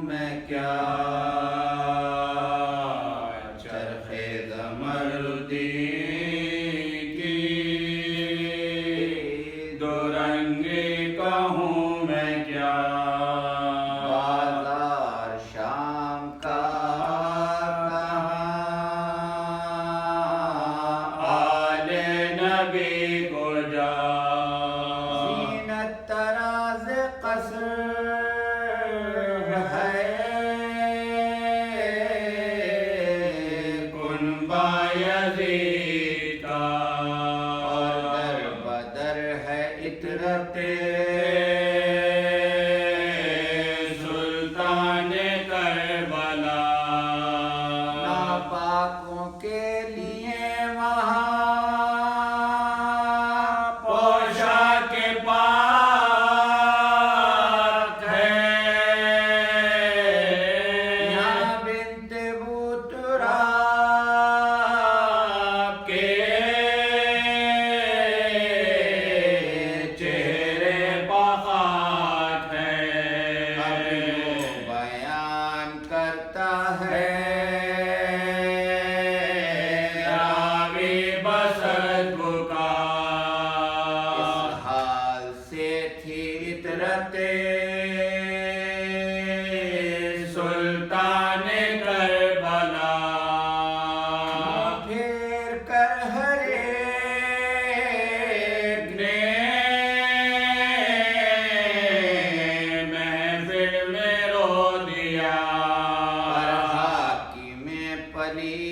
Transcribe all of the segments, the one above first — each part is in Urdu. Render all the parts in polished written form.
میں کیا چرخ زمردی کی دو رنگی کہوں میں کیا بازار شام کا آل نبی کو جا زینت طراز قصر ہے کن بایزید کا اور در بدر ہے عطرت سلطان کربلا ناپاکوں کے لیے وہاں پوشاک پاک ہے یہاں بنت بوتراب کے چہرے پاک ہے اب یوں بیان کرتا ہے راوی بسط کا اس حال سے تھی عطرت سلطان کربلا پھیر کر ہر ایک نے محفل میں رو دیا حاکم پلید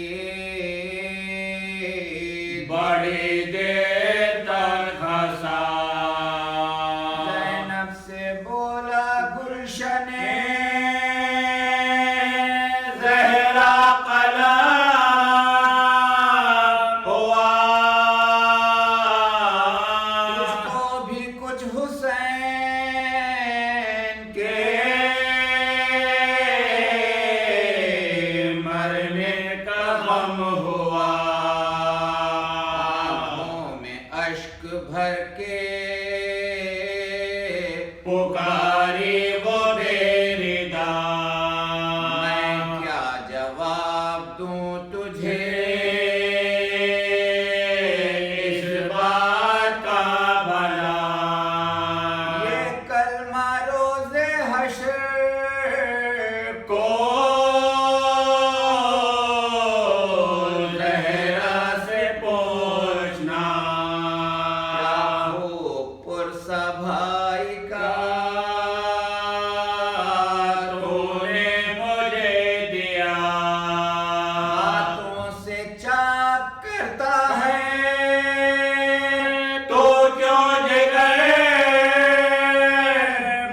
بڑی دیر تک ہنسا زینب سے بولا گلشن زہرا قلم ہوا تجھ کو بھی کچھ حسین کے مرنے کا غم ہوا آنکھوں میں اشک بھر کے پکاری وہ بے ردا میں کیا جواب دوں تجھے اس بات کا بھلا یہ کلمہ روز حشر کو زہرا سے پوچھنا راہو پرسا بھائی کا تو نے مجھے دیا باتوں سے چاک کرتا ہے تو کیوں جگر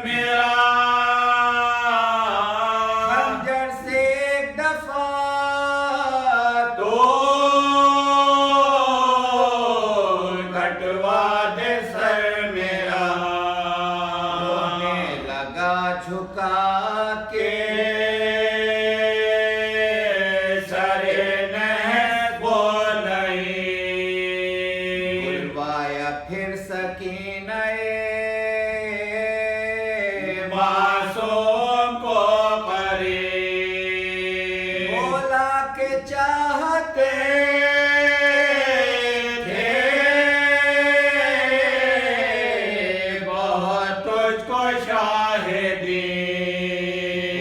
میرا خنجر سے ایک دفعہ تو کٹوا دے سر میرا رونے لگا جھکا کے سر نہیں بولی بلوایا پھر سکینہ معصوم کو قریب بولا کہ چاہتے تھے بہت تجھ کو شاہدی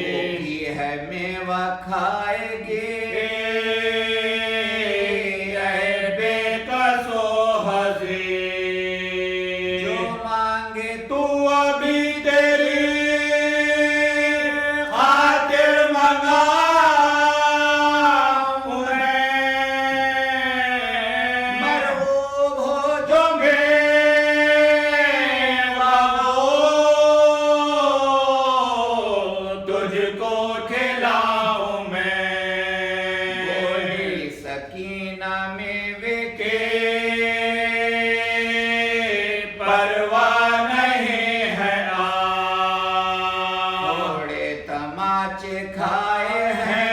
بھوکی ہے میوہ کھائے گی اے بے کس و حضیر جو مانگے تو ابھی تیری خاطر منگاؤں میں مرغوب ہو جو میرا تجھ کو کھلاؤں میں بولی سکینہ میوے کے پرواہ نہیں ہے تھوڑے تماچے کھائے ہیں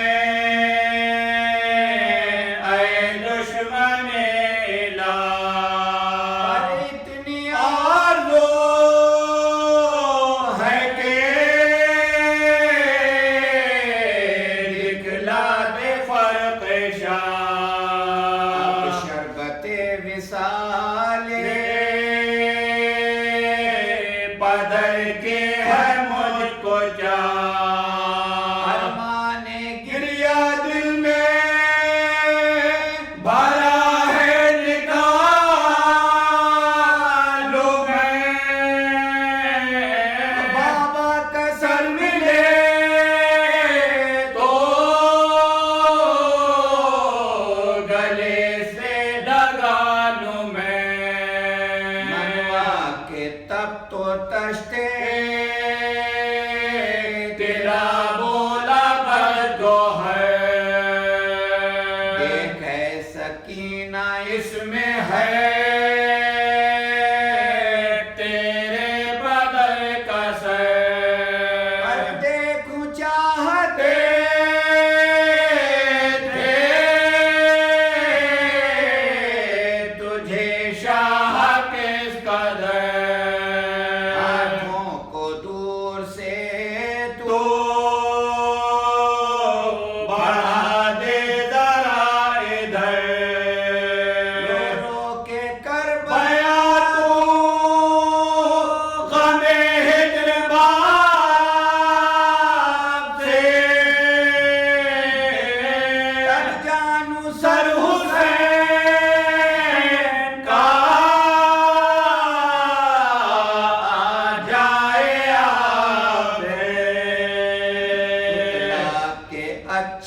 اے دشمن الہ پر اتنی آرزو ہے کہ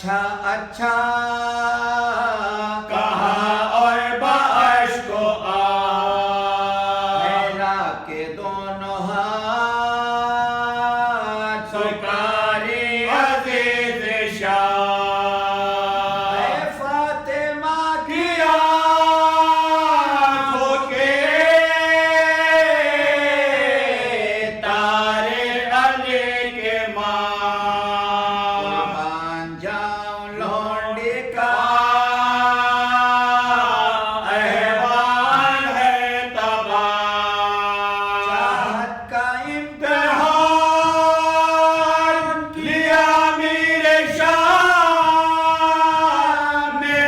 اچھا اچھا کہا اور باشق و پھیلا کے دونوں ہاتھ سکاری عزیز شاہ اے فاطمہ کی آنکھوں کے تارے علی کے ماں قربان جاؤں لونڈی کا احوال ہے تباہ چاہت کا امتحان لیا میرے شام نے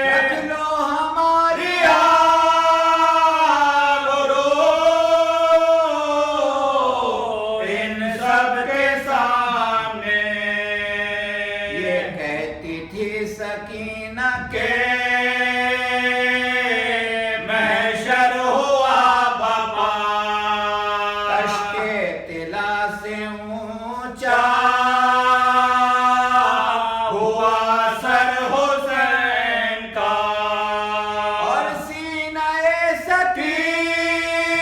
رکھ لو ہماری ان سب کے سامنے یہ کہتی تھی سکینہ کہ محشر ہوا بپا کشکے طلا سے اونچا ہوا سر حسین کا اور سینہ سکینہ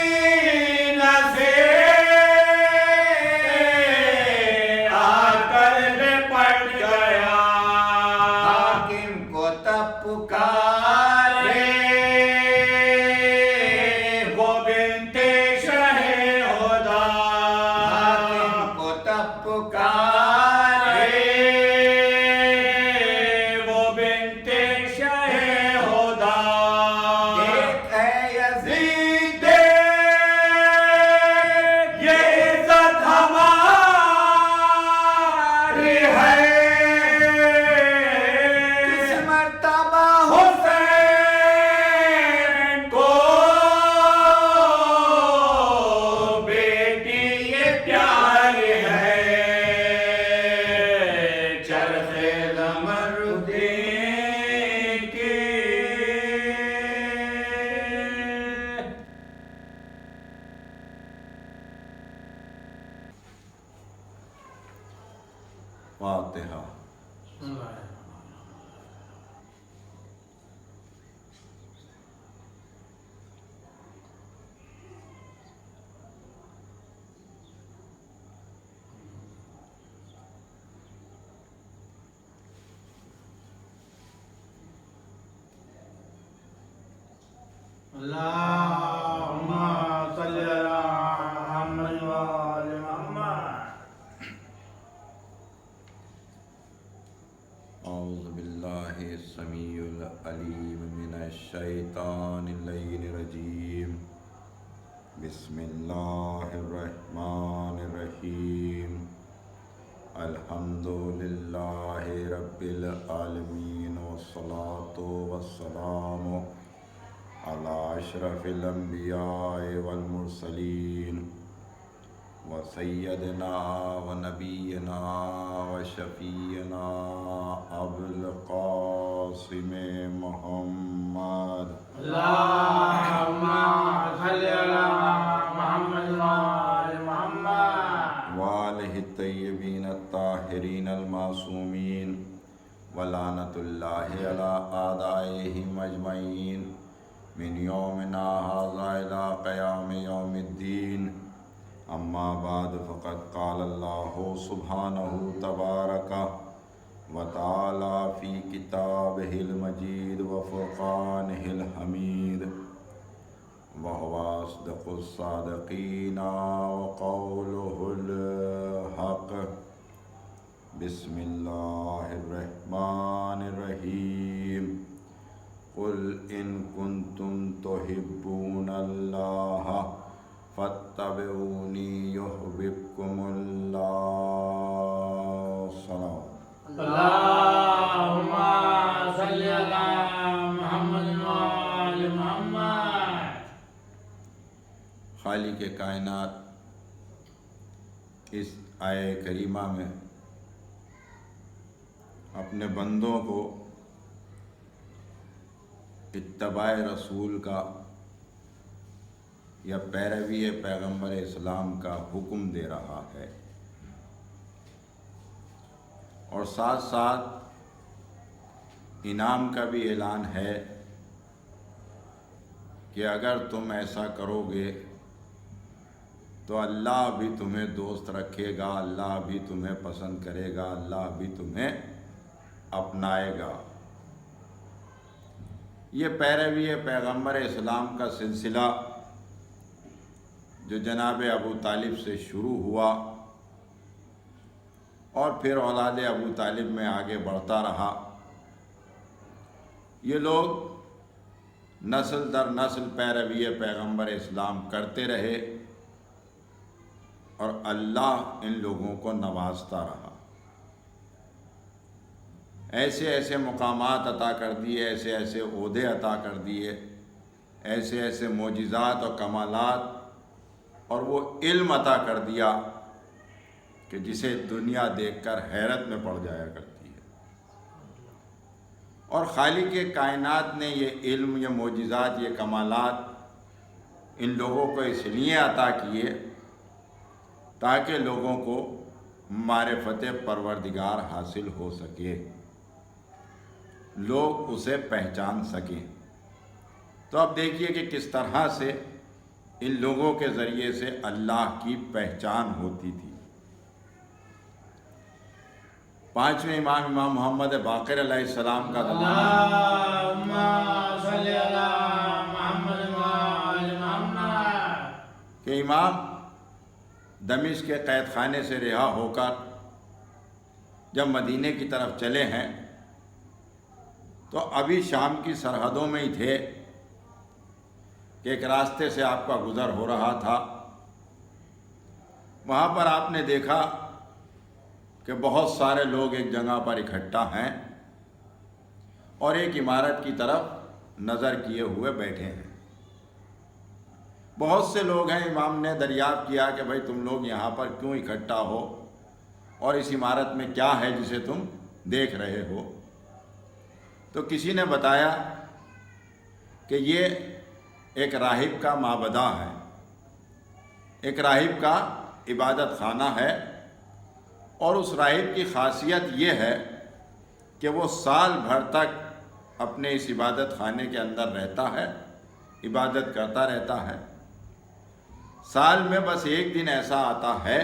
سکینہ سے آ کر لپٹ گیا حاکم کو تب پکارے وہ بنت شہ ہدا حاکم کو تب پکارے وہ بنت شہ ہدا دیکھ اے یزید یہ عزت ہماری ہے کس مرتبہ حسین کو بیٹی یہ پیار ہے چرخ زمردین کی فاتحہ اللہم صلی اللہ محمد وآل محمد اعوذ باللہ السمیع العلیم من الشیطان اللعین الرجیم بسم اللہ الرحمن الرحیم الحمد للہ رب العالمین والصلاة والسلام علی اشرف الانبیاء والمرسلین وسیدنا ونبینا وشفیعنا ابو القاسم محمد اللہم صلی اللہ محمد وآل محمد وآلہ الطیبین الطاہرین المعصومین ولعنت اللہ علی اعدائہم اجمعین من یومنا ھذا الی قیام یوم الدین اما بعد فقد قال اللہ سبحانہ تبارک وتعالی فی کتابہ المجید وفرقانہ الحمید وهو أصدق الصادقين وقوله الحق بسم الله الرحمن الرحيم قل إن كنتم تحبون الله فاتبعوني يحببكم الله صلوات اللہم صلی اللہ محمد وآل محمد خالق کائنات اس آیہ کریمہ میں اپنے بندوں کو اتباع رسول کا یا پیروی پیغمبر اسلام کا حکم دے رہا ہے۔ اور ساتھ ساتھ انعام کا بھی اعلان ہے کہ اگر تم ایسا کرو گے تو اللہ بھی تمہیں دوست رکھے گا، اللہ بھی تمہیں پسند کرے گا، اللہ بھی تمہیں اپنائے گا۔ یہ پیروی پیغمبر اسلام کا سلسلہ جو جناب ابو طالب سے شروع ہوا اور پھر اولاد ابو طالب میں آگے بڑھتا رہا، یہ لوگ نسل در نسل پیروی پیغمبر اسلام کرتے رہے اور اللہ ان لوگوں کو نوازتا رہا، ایسے ایسے مقامات عطا کر دیے، ایسے ایسے عہدے عطا کر دیے، ایسے ایسے معجزات اور کمالات اور وہ علم عطا کر دیا کہ جسے دنیا دیکھ کر حیرت میں پڑ جایا کرتی ہے۔ اور خالق کائنات نے یہ علم، یہ معجزات، یہ کمالات ان لوگوں کو اس لیے عطا کیے تاکہ لوگوں کو معرفت پروردگار حاصل ہو سکے، لوگ اسے پہچان سکیں۔ تو اب دیکھیے کہ کس طرح سے ان لوگوں کے ذریعے سے اللہ کی پہچان ہوتی تھی۔ پانچویں امام محمد باقر علیہ السلام کا اللہم صلی علی محمد وآل محمد کہ امام دمشق کے قید خانے سے رہا ہو کر جب مدینے کی طرف چلے ہیں تو ابھی شام کی سرحدوں میں ہی تھے کہ ایک راستے سے آپ کا گزر ہو رہا تھا۔ وہاں پر آپ نے دیکھا کہ بہت سارے لوگ ایک جگہ پر اکٹھا ہیں اور ایک عمارت کی طرف نظر کیے ہوئے بیٹھے ہیں۔ بہت سے لوگ ہیں، امام نے دریافت کیا کہ بھائی تم لوگ یہاں پر کیوں اکٹھا ہو اور اس عمارت میں کیا ہے جسے تم دیکھ رہے ہو؟ تو کسی نے بتایا کہ یہ ایک راہب کا معبدہ ہے، ایک راہب کا عبادت خانہ ہے، اور اس راہب کی خاصیت یہ ہے کہ وہ سال بھر تک اپنے اس عبادت خانے کے اندر رہتا ہے، عبادت کرتا رہتا ہے۔ سال میں بس ایک دن ایسا آتا ہے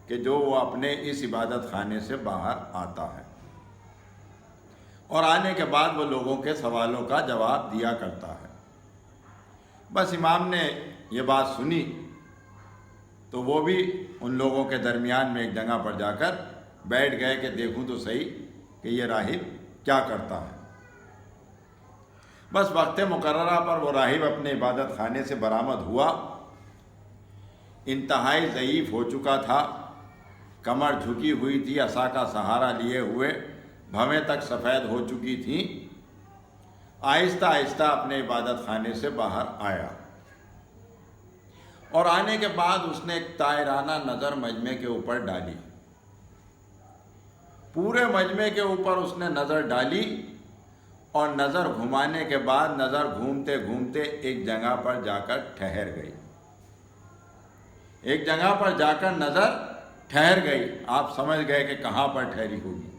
کہ جو وہ اپنے اس عبادت خانے سے باہر آتا ہے اور آنے کے بعد وہ لوگوں کے سوالوں کا جواب دیا کرتا ہے۔ بس امام نے یہ بات سنی تو وہ بھی ان لوگوں کے درمیان میں ایک جگہ پر جا کر بیٹھ گئے کہ دیکھوں تو صحیح کہ یہ راہب کیا کرتا ہے۔ بس وقت مقررہ پر وہ راہب اپنے عبادت خانے سے برآمد ہوا، انتہائی ضعیف ہو چکا تھا، کمر جھکی ہوئی تھی، عصا کا سہارا لیے ہوئے، بھویں تک سفید ہو چکی تھیں۔ آہستہ آہستہ اپنے عبادت خانے سے باہر آیا اور آنے کے بعد اس نے ایک طائرانہ نظر مجمع کے اوپر ڈالی۔ پورے مجمع کے اوپر اس نے نظر ڈالی اور نظر گھمانے کے بعد نظر گھومتے گھومتے ایک جگہ پر جا کر ٹھہر گئی، ایک جگہ پر جا کر نظر ٹھہر گئی۔ آپ سمجھ گئے کہ کہاں پر ٹھہری ہوگی؟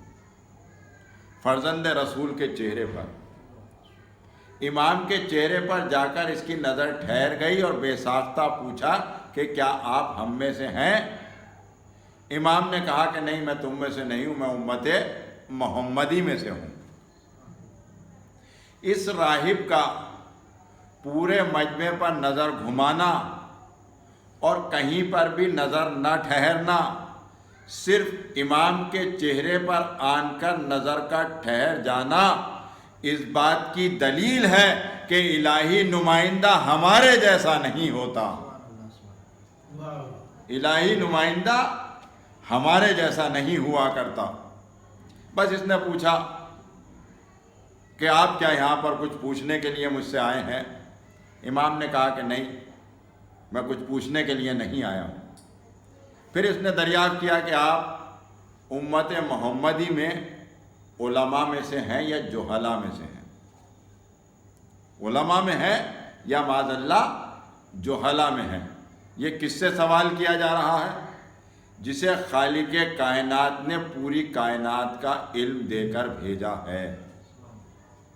فرزند رسول کے چہرے پر، امام کے چہرے پر جا کر اس کی نظر ٹھہر گئی اور بے ساختہ پوچھا کہ کیا آپ ہم میں سے ہیں؟ امام نے کہا کہ نہیں، میں تم میں سے نہیں ہوں، میں امت محمدی میں سے ہوں۔ اس راہب کا پورے مجمع پر نظر گھمانا اور کہیں پر بھی نظر نہ ٹھہرنا، صرف امام کے چہرے پر آن کر نظر کا ٹھہر جانا اس بات کی دلیل ہے کہ الہی نمائندہ ہمارے جیسا نہیں ہوتا، الہی نمائندہ ہمارے جیسا نہیں ہوا کرتا۔ بس اس نے پوچھا کہ آپ کیا یہاں پر کچھ پوچھنے کے لیے مجھ سے آئے ہیں؟ امام نے کہا کہ نہیں، میں کچھ پوچھنے کے لیے نہیں آیا ہوں۔ پھر اس نے دریافت کیا کہ آپ امت محمدی میں علماء میں سے ہیں یا جہلاء میں سے ہیں؟ علماء میں ہیں یا معاذ اللہ جہلاء میں ہیں؟ یہ کس سے سوال کیا جا رہا ہے؟ جسے خالق کائنات نے پوری کائنات کا علم دے کر بھیجا ہے۔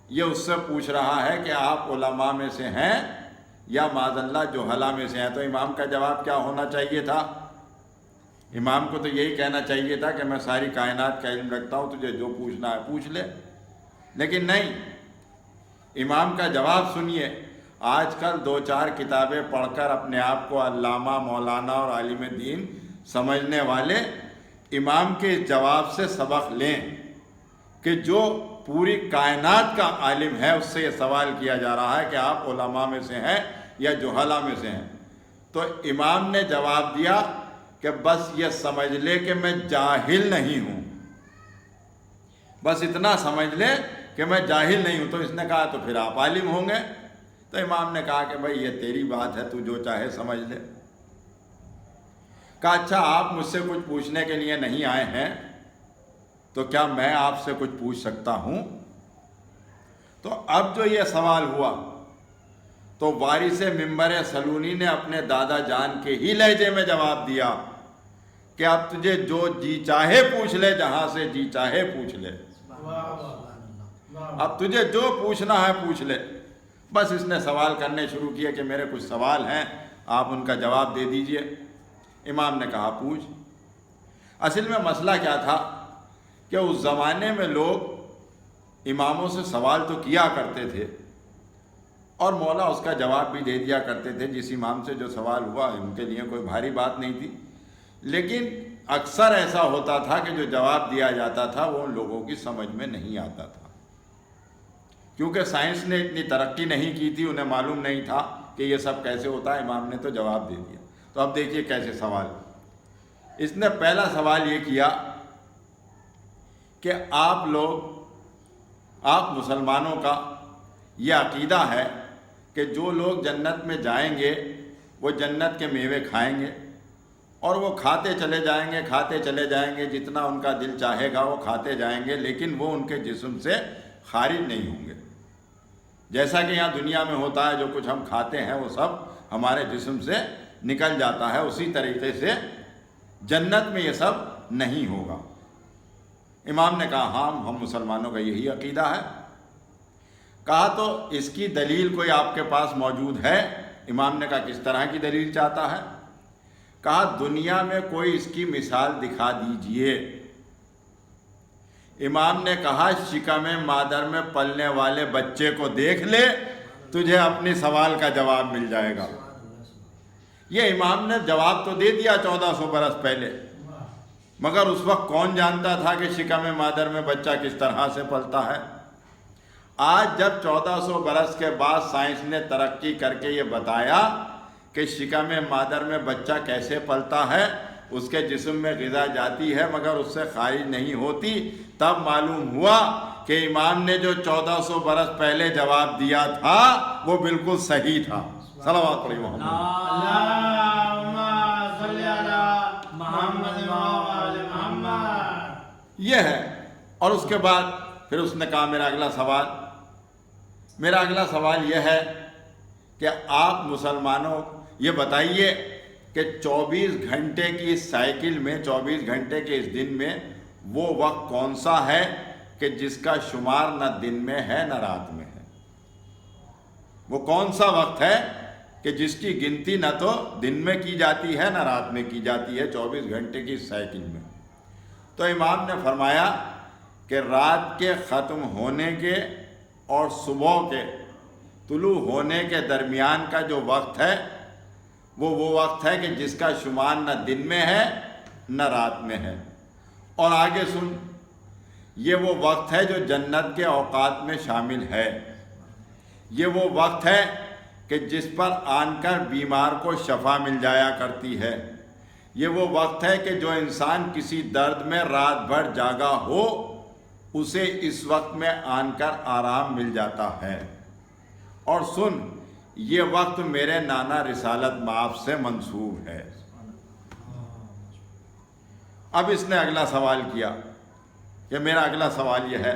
یہ اس سے پوچھ رہا ہے کہ آپ علماء میں سے ہیں یا معاذ اللہ جہلا میں سے ہیں۔ تو امام کا جواب کیا ہونا چاہیے تھا؟ امام کو تو یہی کہنا چاہیے تھا کہ میں ساری کائنات کا علم رکھتا ہوں، تجھے جو پوچھنا ہے پوچھ لے، لیکن نہیں۔ امام کا جواب سنیے۔ آج کل 2-4 کتابیں پڑھ کر اپنے آپ کو علامہ، مولانا اور عالم دین سمجھنے والے امام کے اس جواب سے سبق لیں کہ جو پوری کائنات کا عالم ہے اس سے یہ سوال کیا جا رہا ہے کہ آپ علماء میں سے ہیں یا جہلا میں سے ہیں۔ تو امام نے جواب دیا کہ بس یہ سمجھ لے کہ میں جاہل نہیں ہوں، بس اتنا سمجھ لے کہ میں جاہل نہیں ہوں۔ تو اس نے کہا تو پھر آپ عالم ہوں گے؟ تو امام نے کہا کہ بھائی یہ تیری بات ہے، تو جو چاہے سمجھ لے۔ کہا اچھا آپ مجھ سے کچھ پوچھنے کے لیے نہیں آئے ہیں تو کیا میں آپ سے کچھ پوچھ سکتا ہوں؟ تو اب جو یہ سوال ہوا تو وارث منبر سلونی نے اپنے دادا جان کے ہی لہجے میں جواب دیا کہ اب تجھے جو جی چاہے پوچھ لے، جہاں سے جی چاہے پوچھ لے، اب تجھے جو پوچھنا ہے پوچھ لے۔ بس اس نے سوال کرنے شروع کیے کہ میرے کچھ سوال ہیں، آپ ان کا جواب دے دیجئے۔ امام نے کہا پوچھ۔ اصل میں مسئلہ کیا تھا کہ اس زمانے میں لوگ اماموں سے سوال تو کیا کرتے تھے اور مولا اس کا جواب بھی دے دیا کرتے تھے۔ جس امام سے جو سوال ہوا ان کے لیے کوئی بھاری بات نہیں تھی، لیکن اکثر ایسا ہوتا تھا کہ جو جواب دیا جاتا تھا وہ ان لوگوں کی سمجھ میں نہیں آتا تھا، کیونکہ سائنس نے اتنی ترقی نہیں کی تھی، انہیں معلوم نہیں تھا کہ یہ سب کیسے ہوتا ہے۔ امام نے تو جواب دے دیا۔ تو اب دیکھیے کیسے سوال۔ اس نے پہلا سوال یہ کیا کہ آپ مسلمانوں کا یہ عقیدہ ہے کہ جو لوگ جنت میں جائیں گے وہ جنت کے میوے کھائیں گے اور وہ کھاتے چلے جائیں گے، جتنا ان کا دل چاہے گا وہ کھاتے جائیں گے، لیکن وہ ان کے جسم سے خارج نہیں ہوں گے۔ جیسا کہ یہاں دنیا میں ہوتا ہے، جو کچھ ہم کھاتے ہیں وہ سب ہمارے جسم سے نکل جاتا ہے، اسی طریقے سے جنت میں یہ سب نہیں ہوگا۔ امام نے کہا ہاں ہم مسلمانوں کا یہی عقیدہ ہے۔ کہا تو اس کی دلیل کوئی آپ کے پاس موجود ہے؟ امام نے کہا کس طرح کی دلیل چاہتا ہے؟ کہا دنیا میں کوئی اس کی مثال دکھا دیجئے۔ امام نے کہا شکم مادر میں پلنے والے بچے کو دیکھ لے، تجھے اپنی سوال کا جواب مل جائے گا۔ یہ امام نے جواب تو دے دیا 1400 برس پہلے، مگر اس وقت کون جانتا تھا کہ شکم مادر میں بچہ کس طرح سے پلتا ہے؟ آج جب 1400 برس کے بعد سائنس نے ترقی کر کے یہ بتایا کہ شکم مادر میں بچہ کیسے پلتا ہے، اس کے جسم میں غذا جاتی ہے مگر اس سے خارج نہیں ہوتی، تب معلوم ہوا کہ امام نے جو 1400 برس پہلے جواب دیا تھا وہ بالکل صحیح تھا۔ صلوات علی محمد۔ اللہم صلی علی محمد وعلی محمد۔ یہ ہے۔ اور اس کے بعد پھر اس نے کہا میرا اگلا سوال یہ ہے کہ آپ مسلمانوں یہ بتائیے کہ 24 گھنٹے کی اس سائیکل میں، 24 گھنٹے کے اس دن میں وہ وقت کون سا ہے کہ جس کا شمار نہ دن میں ہے نہ رات میں ہے؟ وہ کون سا وقت ہے کہ جس کی گنتی نہ تو دن میں کی جاتی ہے نہ رات میں کی جاتی ہے 24 گھنٹے کی سائیکل میں؟ تو امام نے فرمایا کہ رات کے ختم ہونے کے اور صبح کے طلوع ہونے کے درمیان کا جو وقت ہے وہ وقت ہے کہ جس کا شمار نہ دن میں ہے نہ رات میں ہے۔ اور آگے سن، یہ وہ وقت ہے جو جنت کے اوقات میں شامل ہے۔ یہ وہ وقت ہے کہ جس پر آن کر بیمار کو شفا مل جایا کرتی ہے۔ یہ وہ وقت ہے کہ جو انسان کسی درد میں رات بھر جاگا ہو اسے اس وقت میں آن کر آرام مل جاتا ہے۔ اور سن، یہ وقت میرے نانا رسالت مآب سے منسوب ہے۔ اب اس نے اگلا سوال کیا کہ میرا اگلا سوال یہ ہے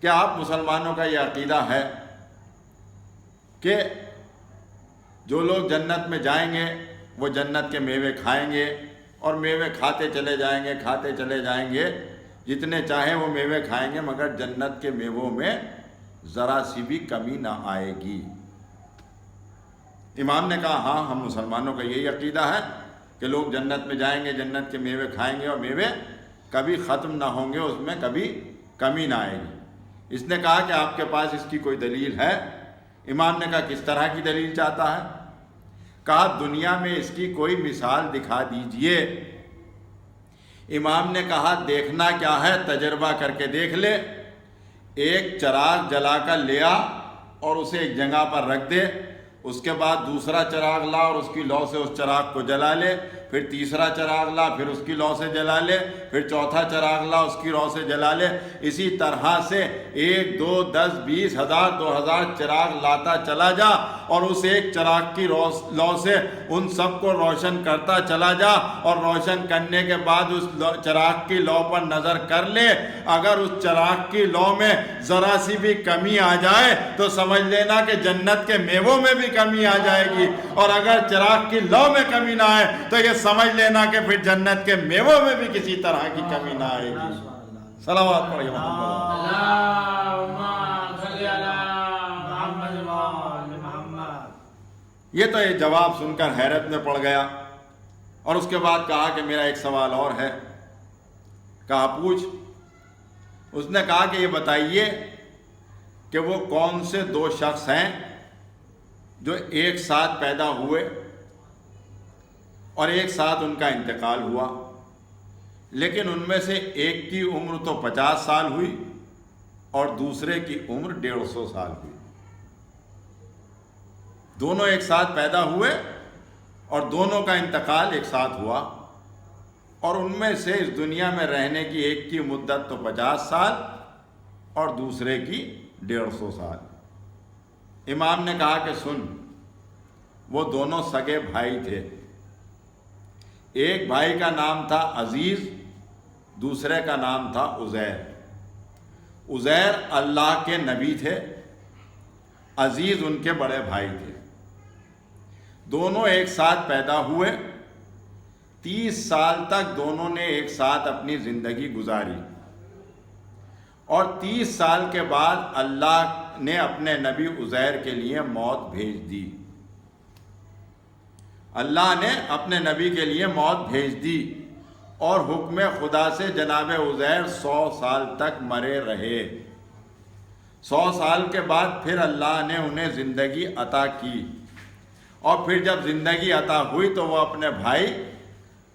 کہ آپ مسلمانوں کا یہ عقیدہ ہے کہ جو لوگ جنت میں جائیں گے وہ جنت کے میوے کھائیں گے اور میوے کھاتے چلے جائیں گے، کھاتے چلے جائیں گے، جتنے چاہیں وہ میوے کھائیں گے، مگر جنت کے میووں میں ذرا سی بھی کمی نہ آئے گی۔ امام نے کہا ہاں، ہم مسلمانوں کا یہی عقیدہ ہے کہ لوگ جنت میں جائیں گے، جنت کے میوے کھائیں گے اور میوے کبھی ختم نہ ہوں گے، اس میں کبھی کمی نہ آئے گی۔ اس نے کہا کہ آپ کے پاس اس کی کوئی دلیل ہے؟ امام نے کہا کس طرح کی دلیل چاہتا ہے؟ کہا دنیا میں اس کی کوئی مثال دکھا دیجئے۔ امام نے کہا دیکھنا کیا ہے، تجربہ کر کے دیکھ لے۔ ایک چراغ جلا کر لیا اور اسے ایک جگہ پر رکھ دے، اس کے بعد دوسرا چراغ لا اور اس کی لو سے اس چراغ کو جلا لے، پھر تیسرا چراغ لا، پھر اس کی لو سے جلا لے، پھر چوتھا چراغ لا، اس کی لو سے جلا لے۔ اسی طرح سے 1 2 10 20 1000 2000 چراغ لاتا چلا جا اور اس ایک چراغ کی لو سے ان سب کو روشن کرتا چلا جا، اور روشن کرنے کے بعد اس چراغ کی لو پر نظر کر لے۔ اگر اس چراغ کی لو میں ذرا سی بھی کمی آ جائے تو سمجھ لینا کہ جنت کے میووں میں بھی کمی آ جائے گی، اور اگر چراغ کی لو میں کمی نہ آئے تو یہ سمجھ لینا کہ پھر جنت کے میووں میں بھی کسی طرح کی کمی نہ آئے گی۔ صلوات پڑھیے محمد۔ یہ تو یہ جواب سن کر حیرت میں پڑ گیا، اور اس کے بعد کہا کہ میرا ایک سوال اور ہے۔ کہا پوچھ۔ اس نے کہا کہ یہ بتائیے کہ وہ کون سے 2 شخص ہیں جو ایک ساتھ پیدا ہوئے اور ایک ساتھ ان کا انتقال ہوا، لیکن ان میں سے ایک کی عمر تو 50 سال ہوئی اور دوسرے کی عمر 150 سال ہوئی۔ دونوں ایک ساتھ پیدا ہوئے اور دونوں کا انتقال ایک ساتھ ہوا، اور ان میں سے اس دنیا میں رہنے کی ایک کی مدت تو 50 سال اور دوسرے کی 150 سال۔ امام نے کہا کہ سن، وہ دونوں سگے بھائی تھے۔ ایک بھائی کا نام تھا عزیز، دوسرے کا نام تھا عزیر۔ عزیر اللہ کے نبی تھے، عزیز ان کے بڑے بھائی تھے۔ دونوں ایک ساتھ پیدا ہوئے، 30 سال تک دونوں نے ایک ساتھ اپنی زندگی گزاری، اور 30 سال کے بعد اللہ نے اپنے نبی عزیر کے لیے موت بھیج دی۔ اللہ نے اپنے نبی کے لیے موت بھیج دی، اور حکم خدا سے جناب عزیر 100 سال تک مرے رہے۔ 100 سال کے بعد پھر اللہ نے انہیں زندگی عطا کی، اور پھر جب زندگی عطا ہوئی تو وہ اپنے بھائی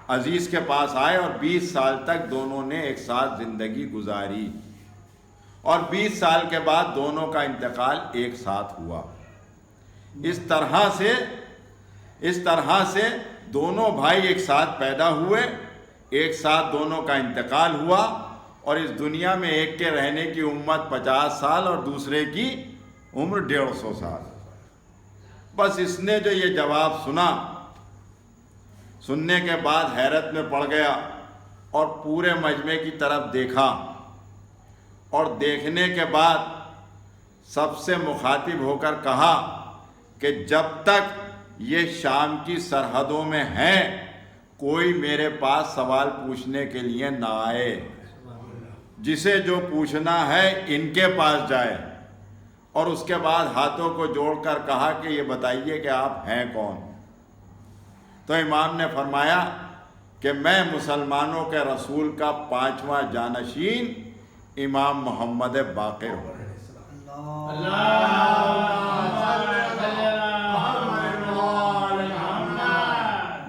عزیز کے پاس آئے، اور 20 سال تک دونوں نے ایک ساتھ زندگی گزاری، اور 20 سال کے بعد دونوں کا انتقال ایک ساتھ ہوا۔ اس طرح سے دونوں بھائی ایک ساتھ پیدا ہوئے، ایک ساتھ دونوں کا انتقال ہوا، اور اس دنیا میں ایک کے رہنے کی عمر 50 سال اور دوسرے کی عمر 150 سال۔ بس اس نے جو یہ جواب سنا، سننے کے بعد حیرت میں پڑ گیا، اور پورے مجمع کی طرف دیکھا، اور دیکھنے کے بعد سب سے مخاطب ہو کر کہا کہ جب تک یہ شام کی سرحدوں میں ہیں کوئی میرے پاس سوال پوچھنے کے لیے نہ آئے، جسے جو پوچھنا ہے ان کے پاس جائے۔ اور اس کے بعد ہاتھوں کو جوڑ کر کہا کہ یہ بتائیے کہ آپ ہیں کون؟ تو امام نے فرمایا کہ میں مسلمانوں کے رسول کا 5واں جانشین امام محمد باقر ہوں۔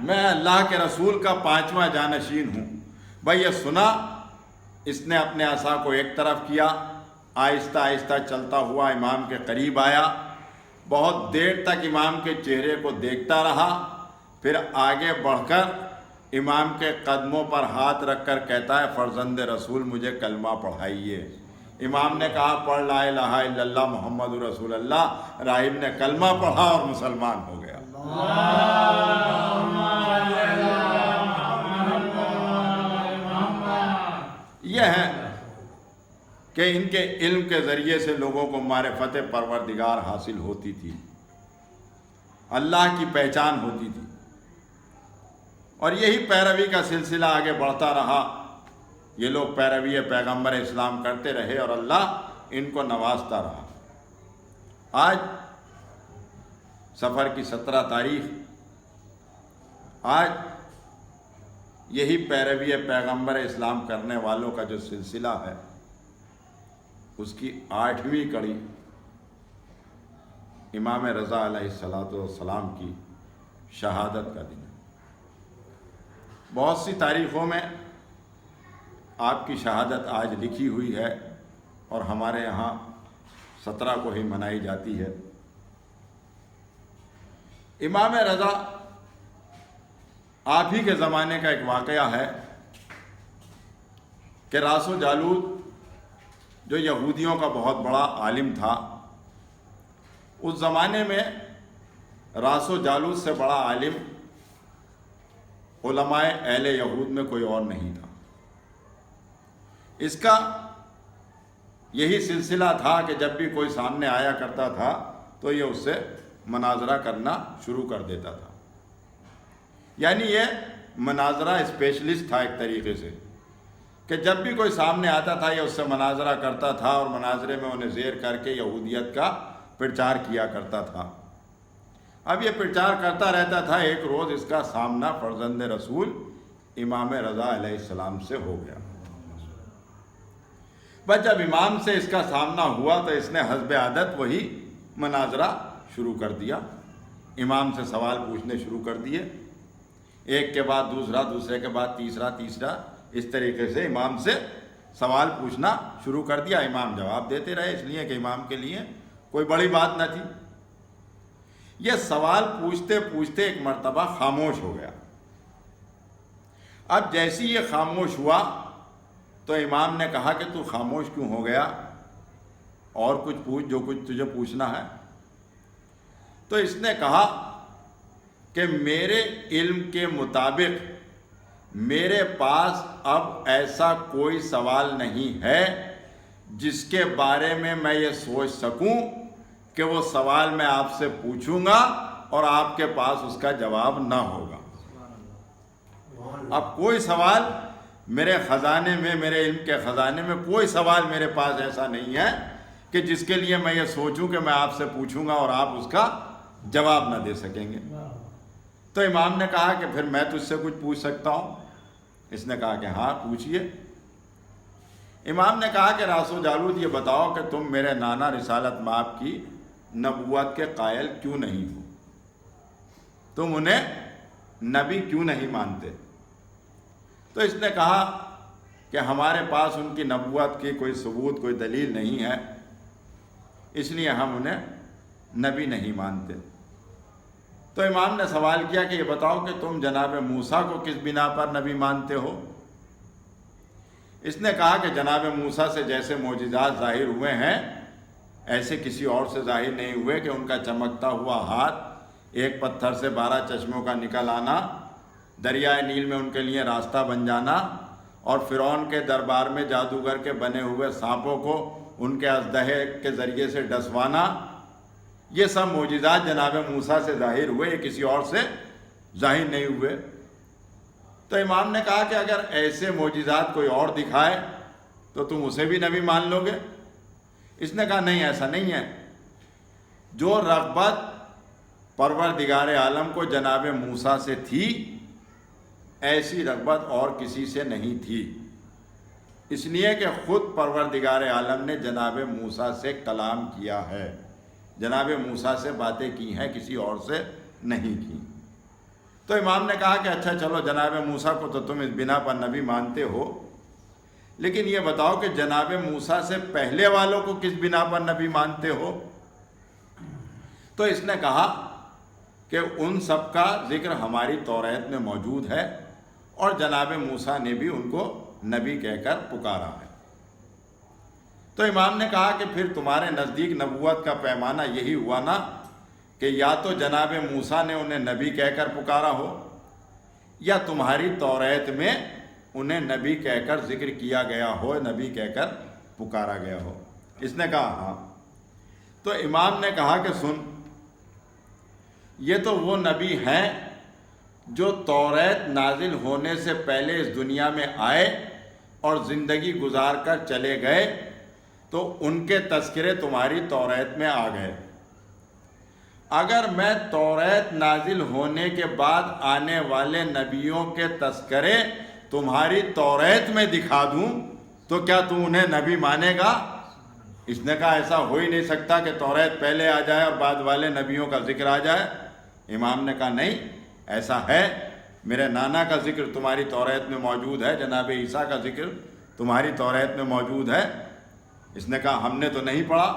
میں اللہ کے رسول کا 5واں جانشین ہوں۔ بھائی یہ سنا، اس نے اپنے عصا کو ایک طرف کیا، آہستہ آہستہ چلتا ہوا امام کے قریب آیا، بہت دیر تک امام کے چہرے کو دیکھتا رہا، پھر آگے بڑھ کر امام کے قدموں پر ہاتھ رکھ کر کہتا ہے فرزند رسول مجھے کلمہ پڑھائیے۔ امام نے کہا پڑھ لا الہ الا اللہ محمد رسول اللہ۔ راہب نے کلمہ پڑھا اور مسلمان ہو گیا۔ یہ ہے کہ ان کے علم کے ذریعے سے لوگوں کو معرفت پروردگار حاصل ہوتی تھی، اللہ کی پہچان ہوتی تھی۔ اور یہی پیروی کا سلسلہ آگے بڑھتا رہا. یہ لوگ پیروی پیغمبر اسلام کرتے رہے اور اللہ ان کو نوازتا رہا. آج سفر کی 17 تاریخ، آج یہی پیروی پیغمبر اسلام کرنے والوں کا جو سلسلہ ہے اس کی 8ویں کڑی امام رضا علیہ السلام کی شہادت کا دن ہے. بہت سی تاریخوں میں آپ کی شہادت آج لکھی ہوئی ہے اور ہمارے یہاں 17 کو ہی منائی جاتی ہے. امام رضا آپ ہی کے زمانے کا ایک واقعہ ہے کہ راس و جالوت جو یہودیوں کا بہت بڑا عالم تھا، اس زمانے میں راس و جالوت سے بڑا عالم علماء اہل یہود میں کوئی اور نہیں تھا. اس کا یہی سلسلہ تھا کہ جب بھی کوئی سامنے آیا کرتا تھا تو یہ اس سے مناظرہ کرنا شروع کر دیتا تھا. یعنی یہ مناظرہ اسپیشلسٹ تھا ایک طریقے سے، کہ جب بھی کوئی سامنے آتا تھا یہ اس سے مناظرہ کرتا تھا اور مناظرے میں انہیں زیر کر کے یہودیت کا پرچار کیا کرتا تھا. اب یہ پرچار کرتا رہتا تھا. ایک روز اس کا سامنا فرزند رسول امام رضا علیہ السلام سے ہو گیا. بس جب امام سے اس کا سامنا ہوا تو اس نے حسب عادت وہی مناظرہ شروع کر دیا. امام سے سوال پوچھنے شروع کر دیے، ایک کے بعد دوسرا، دوسرے کے بعد تیسرا، اس طریقے سے امام سے سوال پوچھنا شروع کر دیا. امام جواب دیتے رہے، اس لیے کہ امام کے لیے کوئی بڑی بات نہ تھی. یہ سوال پوچھتے پوچھتے ایک مرتبہ خاموش ہو گیا. اب جیسی یہ خاموش ہوا تو امام نے کہا کہ تو خاموش کیوں ہو گیا، اور کچھ پوچھ جو کچھ تجھے پوچھنا ہے. تو اس نے کہا کہ میرے علم کے مطابق میرے پاس اب ایسا کوئی سوال نہیں ہے جس کے بارے میں میں یہ سوچ سکوں کہ وہ سوال میں آپ سے پوچھوں گا اور آپ کے پاس اس کا جواب نہ ہوگا. اب کوئی سوال میرے خزانے میں، میرے علم کے خزانے میں کوئی سوال میرے پاس ایسا نہیں ہے کہ جس کے لیے میں یہ سوچوں کہ میں آپ سے پوچھوں گا اور آپ اس کا جواب نہ دے سکیں گے. تو امام نے کہا کہ پھر میں تجھ سے کچھ پوچھ سکتا ہوں؟ اس نے کہا کہ ہاں پوچھئے. امام نے کہا کہ راس و جالوت یہ بتاؤ کہ تم میرے نانا رسالت مآب کی نبوت کے قائل کیوں نہیں ہو؟ تم انہیں نبی کیوں نہیں مانتے؟ تو اس نے کہا کہ ہمارے پاس ان کی نبوت کی کوئی ثبوت، کوئی دلیل نہیں ہے، اس لیے ہم انہیں نبی نہیں مانتے. تو امام نے سوال کیا کہ یہ بتاؤ کہ تم جناب موسیٰ کو کس بنا پر نبی مانتے ہو؟ اس نے کہا کہ جناب موسیٰ سے جیسے معجزات ظاہر ہوئے ہیں ایسے کسی اور سے ظاہر نہیں ہوئے، کہ ان کا چمکتا ہوا ہاتھ، ایک پتھر سے 12 چشموں کا نکل آنا، دریائے نیل میں ان کے لیے راستہ بن جانا، اور فرعون کے دربار میں جادوگر کے بنے ہوئے سانپوں کو ان کے اژدہے کے ذریعے سے ڈسوانا، یہ سب معجزات جناب موسیٰ سے ظاہر ہوئے، یہ کسی اور سے ظاہر نہیں ہوئے. تو امام نے کہا کہ اگر ایسے معجزات کوئی اور دکھائے تو تم اسے بھی نبی مان لو گے؟ اس نے کہا نہیں، ایسا نہیں ہے. جو رغبت پروردگار عالم کو جناب موسیٰ سے تھی ایسی رغبت اور کسی سے نہیں تھی، اس لیے کہ خود پروردگار عالم نے جناب موسیٰ سے کلام کیا ہے، جناب موسیٰ سے باتیں کی ہیں، کسی اور سے نہیں کی. تو امام نے کہا کہ اچھا چلو، جناب موسیٰ کو تو تم اس بنا پر نبی مانتے ہو، لیکن یہ بتاؤ کہ جناب موسیٰ سے پہلے والوں کو کس بنا پر نبی مانتے ہو؟ تو اس نے کہا کہ ان سب کا ذکر ہماری توریت میں موجود ہے اور جناب موسیٰ نے بھی ان کو نبی کہہ کر پکارا ہے. تو امام نے کہا کہ پھر تمہارے نزدیک نبوت کا پیمانہ یہی ہوا نا کہ یا تو جناب موسیٰ نے انہیں نبی کہہ کر پکارا ہو یا تمہاری توریت میں انہیں نبی کہہ کر ذکر کیا گیا ہو، نبی کہہ کر پکارا گیا ہو. اس نے کہا ہاں. تو امام نے کہا کہ سن، یہ تو وہ نبی ہیں جو توریت نازل ہونے سے پہلے اس دنیا میں آئے اور زندگی گزار کر چلے گئے تو ان کے تذکرے تمہاری توریت میں آ گئے۔ اگر میں توریت نازل ہونے کے بعد آنے والے نبیوں کے تذکرے تمہاری توریت میں دکھا دوں تو کیا تم انہیں نبی مانے گا؟ اس نے کہا ایسا ہو ہی نہیں سکتا کہ توریت پہلے آ جائے اور بعد والے نبیوں کا ذکر آ جائے۔ امام نے کہا نہیں، ایسا ہے، میرے نانا کا ذکر تمہاری توریت میں موجود ہے، جناب عیسیٰ کا ذکر تمہاری توریت میں موجود ہے۔ اس نے کہا ہم نے تو نہیں پڑھا۔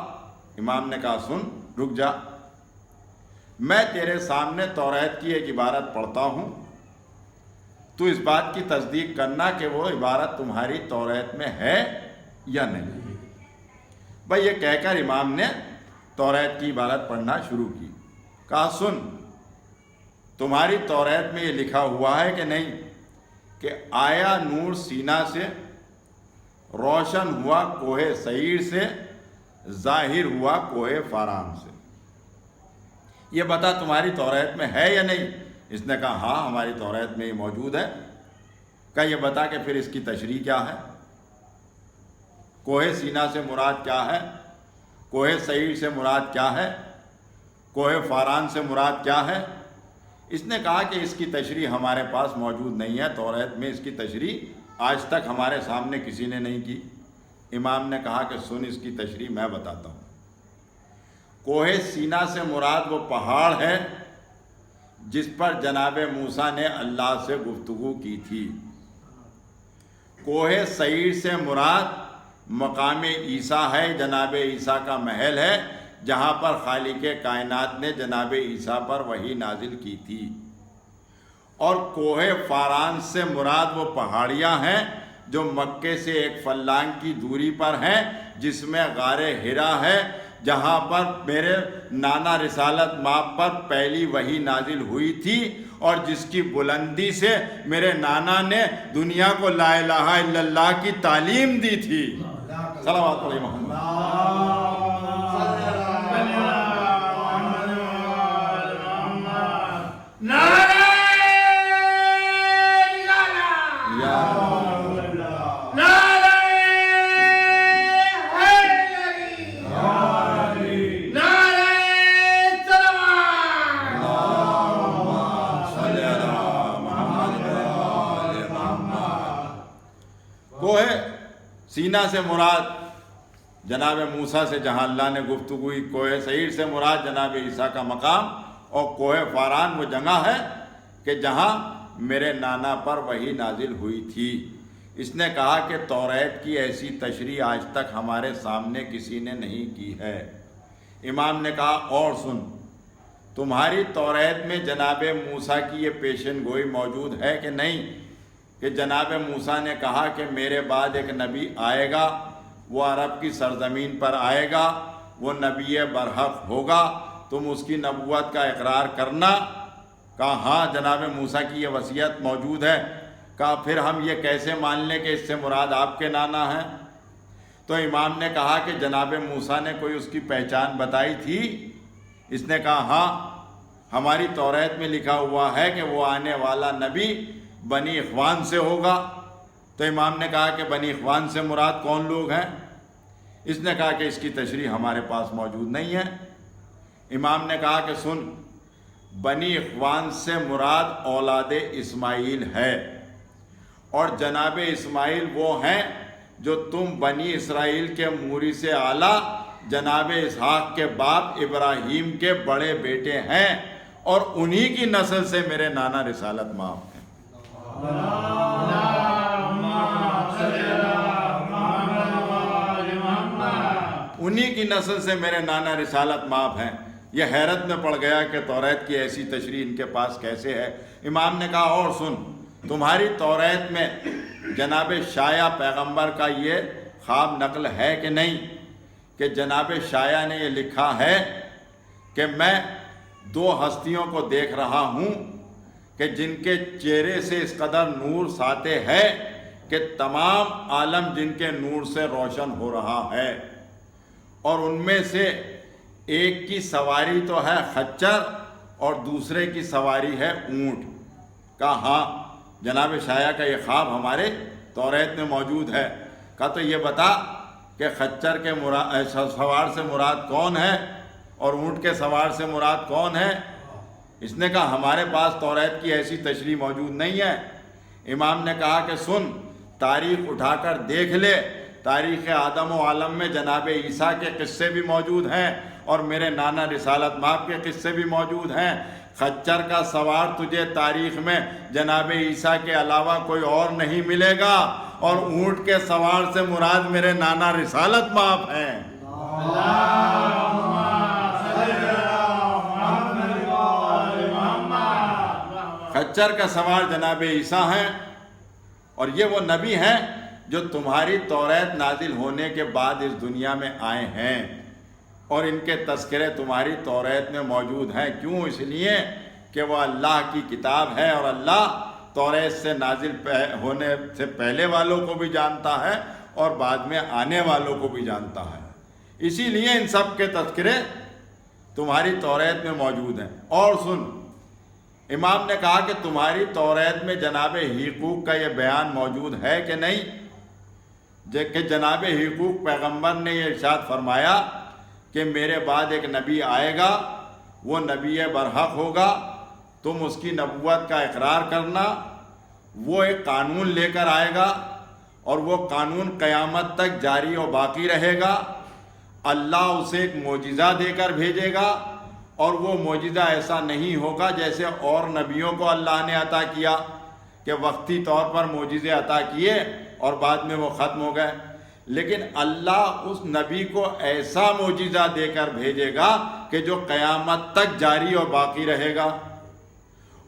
امام نے کہا سن، رک جا، میں تیرے سامنے توریت کی ایک عبارت پڑھتا ہوں، تو اس بات کی تصدیق کرنا کہ وہ عبارت تمہاری توریت میں ہے یا نہیں۔ بھائی یہ کہہ کر امام نے توریت کی عبارت پڑھنا شروع کی۔ کہا سن، تمہاری توریت میں یہ لکھا ہوا ہے کہ نہیں کہ آیا نور سینا سے، روشن ہوا کوہ سعیر سے، ظاہر ہوا کوہ فاران سے۔ یہ بتا تمہاری توریت میں ہے یا نہیں؟ اس نے کہا ہاں ہماری توریت میں یہ موجود ہے۔ کہا یہ بتا کہ پھر اس کی تشریح کیا ہے؟ کوہ سینا سے مراد کیا ہے؟ کوہ سعیر سے مراد کیا ہے؟ کوہ فاران سے مراد کیا ہے؟ اس نے کہا کہ اس کی تشریح ہمارے پاس موجود نہیں ہے، توریت میں اس کی تشریح آج تک ہمارے سامنے کسی نے نہیں کی۔ امام نے کہا کہ سن، اس کی تشریح میں بتاتا ہوں۔ کوہ سینا سے مراد وہ پہاڑ ہے جس پر جناب موسیٰ نے اللہ سے گفتگو کی تھی۔ کوہ سعیر سے مراد مقام عیسیٰ ہے، جناب عیسیٰ کا محل ہے جہاں پر خالق کائنات نے جناب عیسیٰ پر وحی نازل کی تھی۔ اور کوہ فاران سے مراد وہ پہاڑیاں ہیں جو مکے سے ایک فلانگ کی دوری پر ہیں، جس میں غار حرا ہے، جہاں پر میرے نانا رسالت مآب پر پہلی وحی نازل ہوئی تھی اور جس کی بلندی سے میرے نانا نے دنیا کو لا الہ الا اللہ کی تعلیم دی تھی۔ صلوات علی محمد۔ کوہ سینا سے مراد جناب موسیٰ سے جہاں اللہ نے گفتگو کی، کوہ سعیر سے مراد جناب عیسیٰ کا مقام، اور کوہ فاران وہ جگہ ہے کہ جہاں میرے نانا پر وحی نازل ہوئی تھی۔ اس نے کہا کہ توریت کی ایسی تشریح آج تک ہمارے سامنے کسی نے نہیں کی ہے۔ امام نے کہا اور سن، تمہاری توریت میں جناب موسیٰ کی یہ پیشن گوئی موجود ہے کہ نہیں کہ جناب موسیٰ نے کہا کہ میرے بعد ایک نبی آئے گا، وہ عرب کی سرزمین پر آئے گا، وہ نبی برحق ہوگا، تم اس کی نبوت کا اقرار کرنا؟ کہا ہاں جناب موسیٰ کی یہ وصیت موجود ہے۔ کہا پھر ہم یہ کیسے مان لیں کہ اس سے مراد آپ کے نانا ہیں؟ تو امام نے کہا کہ جناب موسیٰ نے کوئی اس کی پہچان بتائی تھی؟ اس نے کہا ہاں، ہماری توریت میں لکھا ہوا ہے کہ وہ آنے والا نبی بنی اخوان سے ہوگا۔ تو امام نے کہا کہ بنی اخوان سے مراد کون لوگ ہیں؟ اس نے کہا کہ اس کی تشریح ہمارے پاس موجود نہیں ہے۔ امام نے کہا کہ سن، بنی اخوان سے مراد اولاد اسماعیل ہے، اور جناب اسماعیل وہ ہیں جو تم بنی اسرائیل کے موری سے اعلیٰ جناب اسحاق کے باپ ابراہیم کے بڑے بیٹے ہیں، اور انہی کی نسل سے میرے نانا رسالت مآب ہیں۔ انہی کی نسل سے میرے نانا رسالت مآب ہیں۔ یہ حیرت میں پڑ گیا کہ توریت کی ایسی تشریح ان کے پاس کیسے ہے۔ امام نے کہا اور سن، تمہاری توریت میں جناب شایع پیغمبر کا یہ خواب نقل ہے کہ نہیں کہ جناب شایع نے یہ لکھا ہے کہ میں دو ہستیوں کو دیکھ رہا ہوں کہ جن کے چہرے سے اس قدر نور ساطع ہے کہ تمام عالم جن کے نور سے روشن ہو رہا ہے، اور ان میں سے ایک کی سواری تو ہے خچر اور دوسرے کی سواری ہے اونٹ۔ کہا ہاں جناب شایع کا یہ خواب ہمارے توریت میں موجود ہے۔ کہا تو یہ بتا کہ خچر کے سوار سے مراد کون ہے اور اونٹ کے سوار سے مراد کون ہے؟ اس نے کہا ہمارے پاس توریت کی ایسی تشریح موجود نہیں ہے۔ امام نے کہا کہ سن، تاریخ اٹھا کر دیکھ لے، تاریخ آدم و عالم میں جناب عیسیٰ کے قصے بھی موجود ہیں اور میرے نانا رسالت مآب کے قصے بھی موجود ہیں۔ خچر کا سوار تجھے تاریخ میں جناب عیسیٰ کے علاوہ کوئی اور نہیں ملے گا، اور اونٹ کے سوار سے مراد میرے نانا رسالت مآب ہیں۔ خچر کا سوار جناب عیسیٰ ہیں، اور یہ وہ نبی ہیں جو تمہاری توریت نازل ہونے کے بعد اس دنیا میں آئے ہیں، اور ان کے تذکرے تمہاری توریت میں موجود ہیں۔ کیوں؟ اس لیے کہ وہ اللہ کی کتاب ہے، اور اللہ توریت سے نازل ہونے سے پہلے والوں کو بھی جانتا ہے اور بعد میں آنے والوں کو بھی جانتا ہے، اسی لیے ان سب کے تذکرے تمہاری توریت میں موجود ہیں۔ اور سن، امام نے کہا کہ تمہاری توریت میں جناب حقوق کا یہ بیان موجود ہے کہ نہیں؟ کہ جناب حقوق پیغمبر نے یہ ارشاد فرمایا کہ میرے بعد ایک نبی آئے گا، وہ نبی برحق ہوگا، تم اس کی نبوت کا اقرار کرنا، وہ ایک قانون لے کر آئے گا اور وہ قانون قیامت تک جاری و باقی رہے گا۔ اللہ اسے ایک معجزہ دے کر بھیجے گا، اور وہ معجزہ ایسا نہیں ہوگا جیسے اور نبیوں کو اللہ نے عطا کیا کہ وقتی طور پر معجزے عطا کیے اور بعد میں وہ ختم ہو گئے، لیکن اللہ اس نبی کو ایسا معجزہ دے کر بھیجے گا کہ جو قیامت تک جاری اور باقی رہے گا،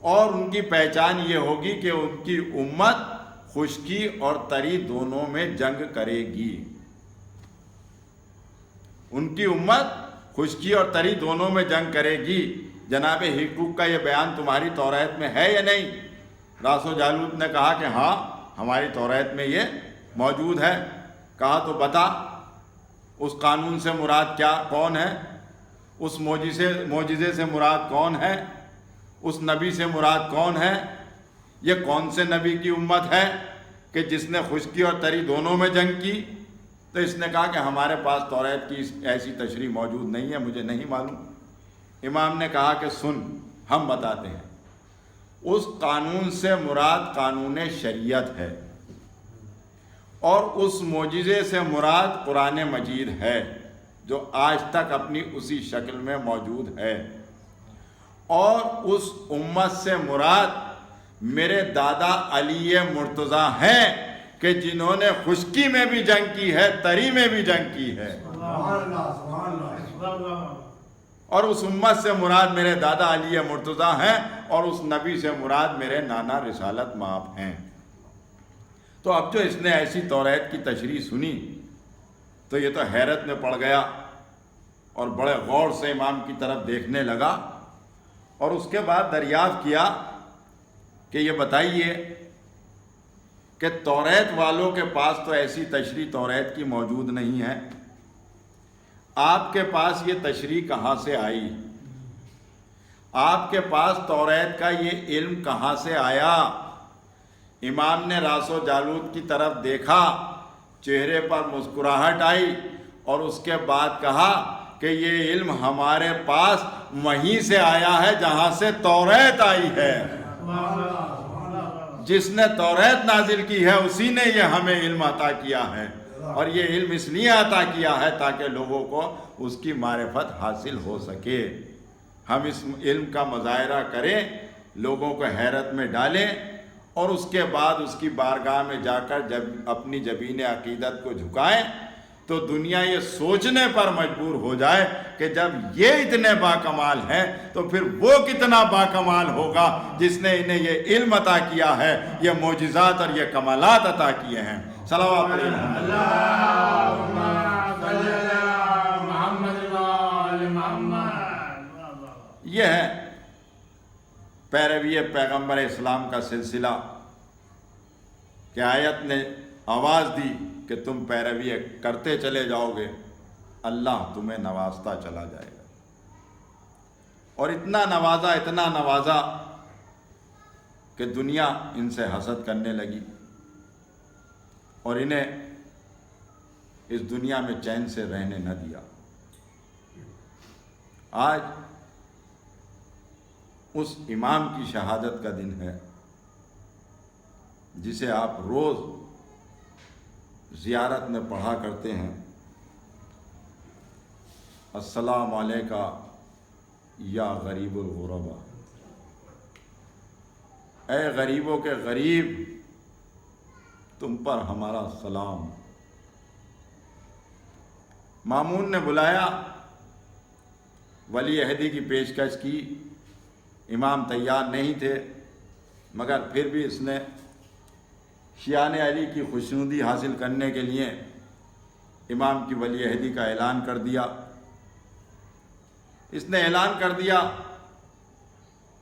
اور ان کی پہچان یہ ہوگی کہ ان کی امت خشکی اور تری دونوں میں جنگ کرے گی۔ ان کی امت خشکی اور تری دونوں میں جنگ کرے گی۔ جناب حقوق کا یہ بیان تمہاری توریت میں ہے یا نہیں؟ راس و جالوت نے کہا کہ ہاں ہماری توریت میں یہ موجود ہے۔ کہا تو بتا، اس قانون سے مراد کون ہے؟ اس معجزے سے مراد کون ہے؟ اس نبی سے مراد کون ہے؟ یہ کون سے نبی کی امت ہے کہ جس نے خشکی اور تری دونوں میں جنگ کی؟ تو اس نے کہا کہ ہمارے پاس توریت کی ایسی تشریح موجود نہیں ہے، مجھے نہیں معلوم۔ امام نے کہا کہ سن، ہم بتاتے ہیں۔ اس قانون سے مراد قانون شریعت ہے، اور اس معجزے سے مراد قرآن مجید ہے جو آج تک اپنی اسی شکل میں موجود ہے، اور اس امت سے مراد میرے دادا علی مرتضیٰ ہیں کہ جنہوں نے خشکی میں بھی جنگ کی ہے، تری میں بھی جنگ کی ہے۔ اور اس امت سے مراد میرے دادا علی مرتضیٰ ہیں، اور اس نبی سے مراد میرے نانا رسالت مآب ہیں۔ تو اب جو اس نے ایسی توریت کی تشریح سنی تو یہ تو حیرت میں پڑ گیا، اور بڑے غور سے امام کی طرف دیکھنے لگا، اور اس کے بعد دریافت کیا کہ یہ بتائیے کہ توریت والوں کے پاس تو ایسی تشریح توریت کی موجود نہیں ہے، آپ کے پاس یہ تشریح کہاں سے آئی؟ آپ کے پاس توریت کا یہ علم کہاں سے آیا؟ امام نے راس و جالوت کی طرف دیکھا، چہرے پر مسکراہٹ آئی، اور اس کے بعد کہا کہ یہ علم ہمارے پاس وہیں سے آیا ہے جہاں سے توریت آئی ہے۔ جس نے توریت نازل کی ہے اسی نے یہ ہمیں علم عطا کیا ہے، اور یہ علم اس لیے عطا کیا ہے تاکہ لوگوں کو اس کی معرفت حاصل ہو سکے۔ ہم اس علم کا مظاہرہ کریں، لوگوں کو حیرت میں ڈالیں، اور اس کے بعد اس کی بارگاہ میں جا کر جب اپنی جبین عقیدت کو جھکائیں تو دنیا یہ سوچنے پر مجبور ہو جائے کہ جب یہ اتنے باکمال ہیں تو پھر وہ کتنا باکمال ہوگا جس نے انہیں یہ علم عطا کیا ہے، یہ معجزات اور یہ کمالات عطا کیے ہیں۔ صلوات یہ ہے پیروی پیغمبر اسلام کا سلسلہ کہ آیت نے آواز دی کہ تم پیروی کرتے چلے جاؤ گے، اللہ تمہیں نوازتا چلا جائے گا، اور اتنا نوازا کہ دنیا ان سے حسد کرنے لگی اور انہیں اس دنیا میں چین سے رہنے نہ دیا۔ آج اس امام کی شہادت کا دن ہے جسے آپ روز زیارت میں پڑھا کرتے ہیں، السلام علیکہ یا غریب الغربا، اے غریبوں کے غریب تم پر ہمارا سلام۔ مامون نے بلایا، ولی عہدی کی پیشکش کی، امام تیار نہیں تھے، مگر پھر بھی اس نے شیعان علی کی خوشنودی حاصل کرنے کے لیے امام کی ولی عہدی کا اعلان کر دیا۔ اس نے اعلان کر دیا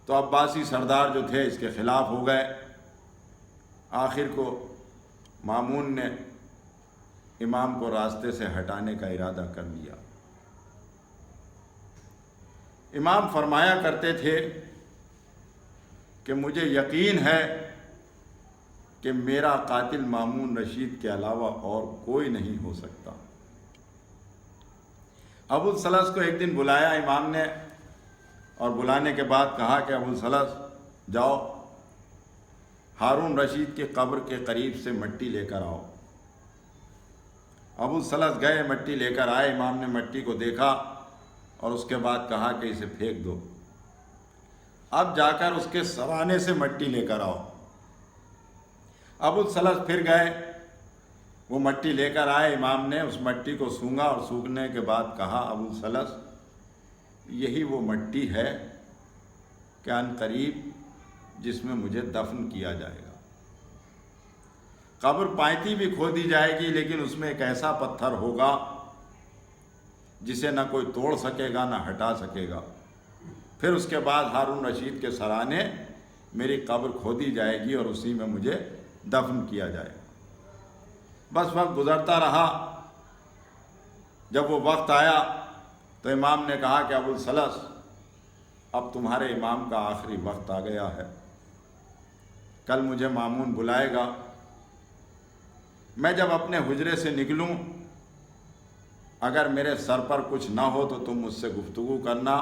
تو عباسی سردار جو تھے اس کے خلاف ہو گئے۔ آخر کو مامون نے امام کو راستے سے ہٹانے کا ارادہ کر لیا۔ امام فرمایا کرتے تھے کہ مجھے یقین ہے کہ میرا قاتل مامون رشید کے علاوہ اور کوئی نہیں ہو سکتا۔ ابو الثلث کو ایک دن بلایا امام نے، اور بلانے کے بعد کہا کہ ابو الثلث جاؤ ہارون رشید کی قبر کے قریب سے مٹی لے کر آؤ۔ ابو الثلث گئے، مٹی لے کر آئے۔ امام نے مٹی کو دیکھا اور اس کے بعد کہا کہ اسے پھینک دو، اب جا کر اس کے سرانے سے مٹی لے کر آؤ۔ ابو الثلث پھر گئے، وہ مٹی لے کر آئے۔ امام نے اس مٹی کو سونگا اور سونگنے کے بعد کہا، ابو الثلث یہی وہ مٹی ہے کہ ان قریب جس میں مجھے دفن کیا جائے گا۔ قبر پائتی بھی کھودی جائے گی، لیکن اس میں ایک ایسا پتھر ہوگا جسے نہ کوئی توڑ سکے گا نہ ہٹا سکے گا۔ پھر اس کے بعد ہارون رشید کے سرانے میری قبر کھودی جائے گی اور اسی میں مجھے دفن کیا جائے گا۔ بس وقت گزرتا رہا۔ جب وہ وقت آیا تو امام نے کہا کہ ابو الثلث اب تمہارے امام کا آخری وقت آ گیا ہے، کل مجھے مامون بلائے گا، میں جب اپنے حجرے سے نکلوں اگر میرے سر پر کچھ نہ ہو تو تم مجھ سے گفتگو کرنا،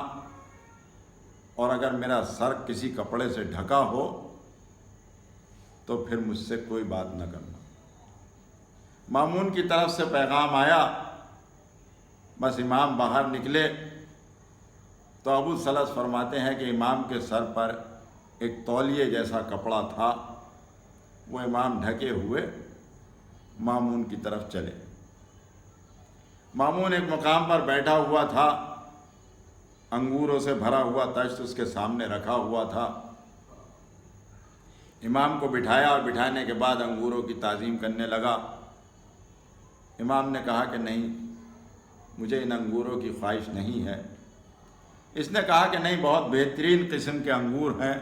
اور اگر میرا سر کسی کپڑے سے ڈھکا ہو تو پھر مجھ سے کوئی بات نہ کرنا۔ مامون کی طرف سے پیغام آیا، بس امام باہر نکلے تو ابو الثلث فرماتے ہیں کہ امام کے سر پر ایک تولیے جیسا کپڑا تھا، وہ امام ڈھکے ہوئے مامون کی طرف چلے۔ مامون ایک مقام پر بیٹھا ہوا تھا، انگوروں سے بھرا ہوا تشت اس کے سامنے رکھا ہوا تھا۔ امام کو بٹھایا اور بٹھانے کے بعد انگوروں کی تعظیم کرنے لگا۔ امام نے کہا کہ نہیں، مجھے ان انگوروں کی خواہش نہیں ہے۔ اس نے کہا کہ نہیں، بہت بہترین قسم کے انگور ہیں۔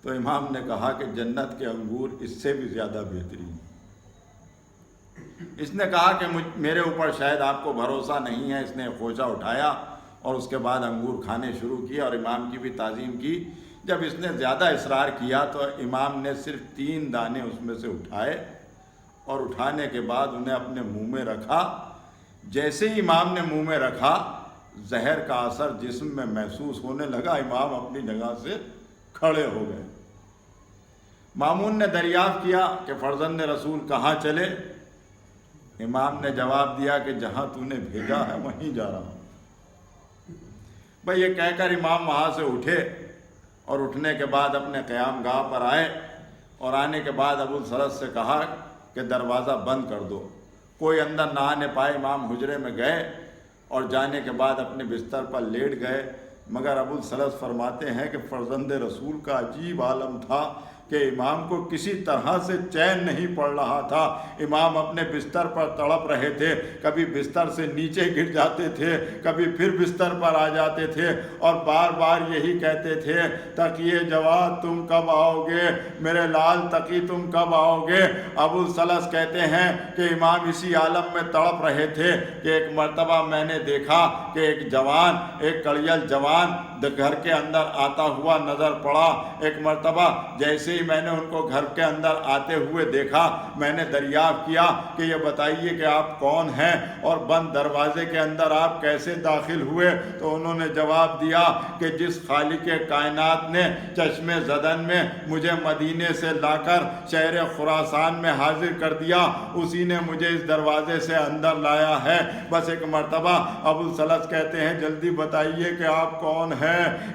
تو امام نے کہا کہ جنت کے انگور اس سے بھی زیادہ بہترین۔ اس نے کہا کہ میرے اوپر شاید آپ کو بھروسہ نہیں ہے۔ اس نے خوشہ اٹھایا اور اس کے بعد انگور کھانے شروع کیے اور امام کی بھی تعظیم کی۔ جب اس نے زیادہ اصرار کیا تو امام نے صرف 3 دانے اس میں سے اٹھائے اور اٹھانے کے بعد انہیں اپنے منہ میں رکھا۔ جیسے ہی امام نے منہ میں رکھا، زہر کا اثر جسم میں محسوس ہونے لگا، امام اپنی جگہ سے کھڑے ہو گئے۔ مامون نے دریافت کیا کہ فرزند رسول کہاں چلے؟ امام نے جواب دیا کہ جہاں تو نے بھیجا ہے وہیں جا رہا ہوں۔ بھئی یہ کہہ کر امام وہاں سے اٹھے اور اٹھنے کے بعد اپنے قیام گاہ پر آئے، اور آنے کے بعد ابو الثلث سے کہا کہ دروازہ بند کر دو، کوئی اندر نہ آنے پائے۔ امام حجرے میں گئے اور جانے کے بعد اپنے بستر پر لیٹ گئے، مگر ابو الثلث فرماتے ہیں کہ فرزند رسول کا عجیب عالم تھا کہ امام کو کسی طرح سے چین نہیں پڑ رہا تھا۔ امام اپنے بستر پر تڑپ رہے تھے، کبھی بستر سے نیچے گر جاتے تھے، کبھی پھر بستر پر آ جاتے تھے اور بار بار یہی کہتے تھے، تقی جواد تم کب آؤ گے، میرے لال تقی تم کب آؤ گے۔ ابو السلس کہتے ہیں کہ امام اسی عالم میں تڑپ رہے تھے کہ ایک مرتبہ میں نے دیکھا کہ ایک جوان، ایک کڑیل جوان گھر کے اندر آتا ہوا نظر پڑا۔ ایک مرتبہ جیسے ہی میں نے ان کو گھر کے اندر آتے ہوئے دیکھا، میں نے دریافت کیا کہ یہ بتائیے کہ آپ کون ہیں اور بند دروازے کے اندر آپ کیسے داخل ہوئے؟ تو انہوں نے جواب دیا کہ جس خالق کائنات نے چشم زدن میں مجھے مدینے سے لا کر شہر خراسان میں حاضر کر دیا، اسی نے مجھے اس دروازے سے اندر لایا ہے۔ بس ایک مرتبہ ابو السلس کہتے ہیں جلدی بتائیے کہ آپ کون ہیں؟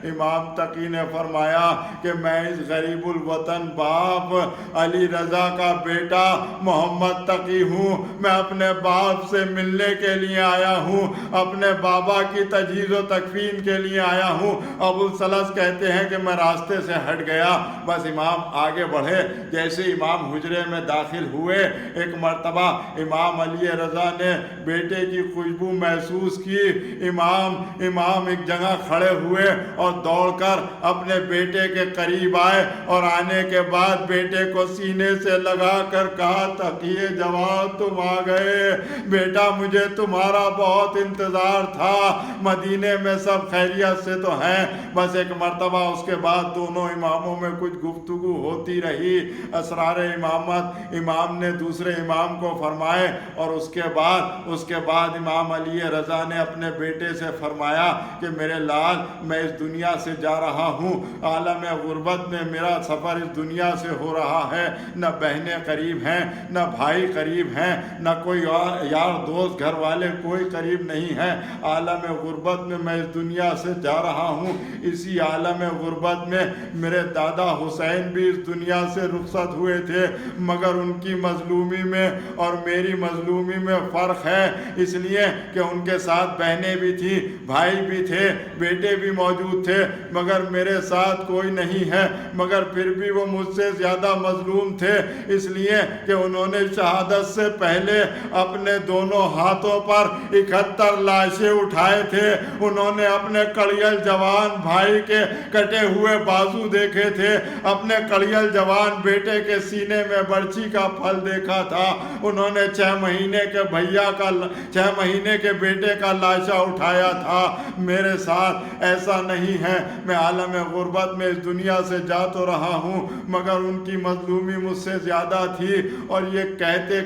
امام تقی نے فرمایا کہ میں اس غریب الوطن باپ علی رضا کا بیٹا محمد تقی ہوں، میں اپنے باپ سے ملنے کے لیے آیا ہوں، اپنے بابا کی تجہیز و تکفین کے لیے آیا ہوں۔ ابو السلس کہتے ہیں کہ میں راستے سے ہٹ گیا، بس امام آگے بڑھے، جیسے امام حجرے میں داخل ہوئے ایک مرتبہ امام علی رضا نے بیٹے کی خوشبو محسوس کی۔ امام ایک جگہ کھڑے ہوئے اور دوڑ کر اپنے بیٹے کے قریب آئے اور آنے کے بعد بیٹے کو سینے سے لگا کر کہا، تقی جواد تم آ گئے بیٹا، مجھے تمہارا بہت انتظار تھا، مدینے میں سب خیریت سے تو ہیں؟ بس ایک مرتبہ اس کے بعد دونوں اماموں میں کچھ گفتگو ہوتی رہی، اسرار امامت امام نے دوسرے امام کو فرمائے، اور اس کے بعد امام علی رضا نے اپنے بیٹے سے فرمایا کہ میرے لال، میں اس دنیا سے جا رہا ہوں، عالم غربت میں میرا سفر اس دنیا سے ہو رہا ہے، نہ بہنیں قریب ہیں، نہ بھائی قریب ہیں، نہ کوئی یار دوست گھر والے کوئی قریب نہیں ہے، عالم غربت میں میں اس دنیا سے جا رہا ہوں۔ اسی عالم غربت میں میرے دادا حسین بھی اس دنیا سے رخصت ہوئے تھے، مگر ان کی مظلومی میں اور میری مظلومی میں فرق ہے، اس لیے کہ ان کے ساتھ بہنیں بھی تھیں، بھائی بھی تھے، بیٹے بھی موجود تھے، مگر میرے ساتھ کوئی نہیں ہے، مگر پھر بھی وہ مجھ سے زیادہ مظلوم تھے، اس لیے کہ انہوں نے شہادت سے پہلے اپنے دونوں ہاتھوں پر 71 لاشیں اٹھائے تھے، انہوں نے اپنے کڑیل جوان بھائی کے کٹے ہوئے بازو دیکھے تھے، اپنے کڑیل جوان بیٹے کے سینے میں برچھی کا پھل دیکھا تھا، انہوں نے 6 مہینے کے بیٹے کا لاشا اٹھایا تھا۔ میرے ساتھ ایسا نہیں ہے، میں عالم غربت میں اس دنیا سے جا تو رہا ہوں، مگر ان کی مظلومی مجھ سے زیادہ تھی۔ اور یہ کہتے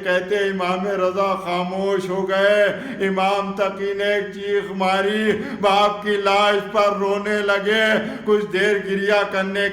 کہتے امام رضا خاموش ہو گئے۔ امام تقی نے ایک چیخ ماری، باپ کی لاش پر رونے لگے، کچھ دیر گریہ کرنے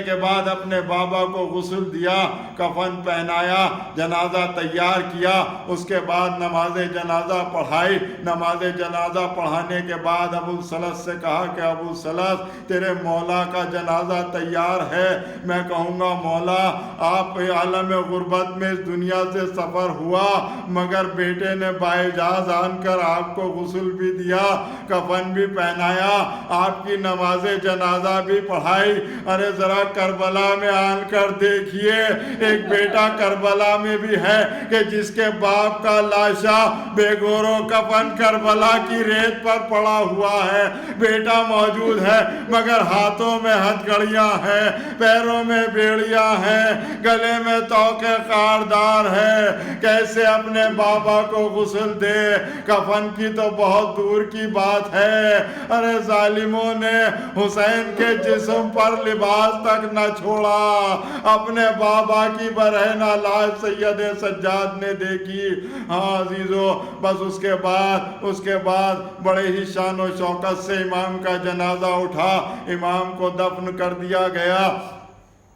کے بعد اپنے بابا کو غسل دیا، کفن پہنایا، جنازہ تیار کیا، اس کے بعد نماز جنازہ پڑھائی۔ نماز جنازہ پڑھانے کے بعد ابو السلس سے کہا کہ ابو السلس، تیرے مولا کا جنازہ تیار ہے۔ میں کہوں گا مولا، آپ عالم غربت میں اس دنیا سے سفر ہوا، مگر بیٹے نے باعجاز آن کر آپ کو غسل بھی دیا، کفن بھی پہنایا، آپ کی نماز جنازہ بھی پڑھائی۔ ارے ذرا کربلا میں آن کر دیکھیے، ایک بیٹا کربلا میں بھی ہے کہ جس کے باپ کا لاشا بے گور و کفن کربلا کی ریت پر پڑا ہوا ہے، بیٹا موجود ہے مگر ہاتھوں میں ہتھکڑیاں ہیں، پیروں میں بیڑیاں ہیں، گلے میں توقے خاردار ہے، کیسے اپنے بابا کو غسل دے؟ کفن کی تو بہت دور کی بات ہے۔ ارے ظالموں نے حسین کے جسم پر لباس تک نہ چھوڑا، اپنے بابا کی برہنہ لاش سید سجاد نے دیکھی۔ ہاں عزیزو، بس اس کے بعد بڑے ہی شان و شوکت سے امام کا جنازہ اٹھا، امام کو دفن کر دیا گیا۔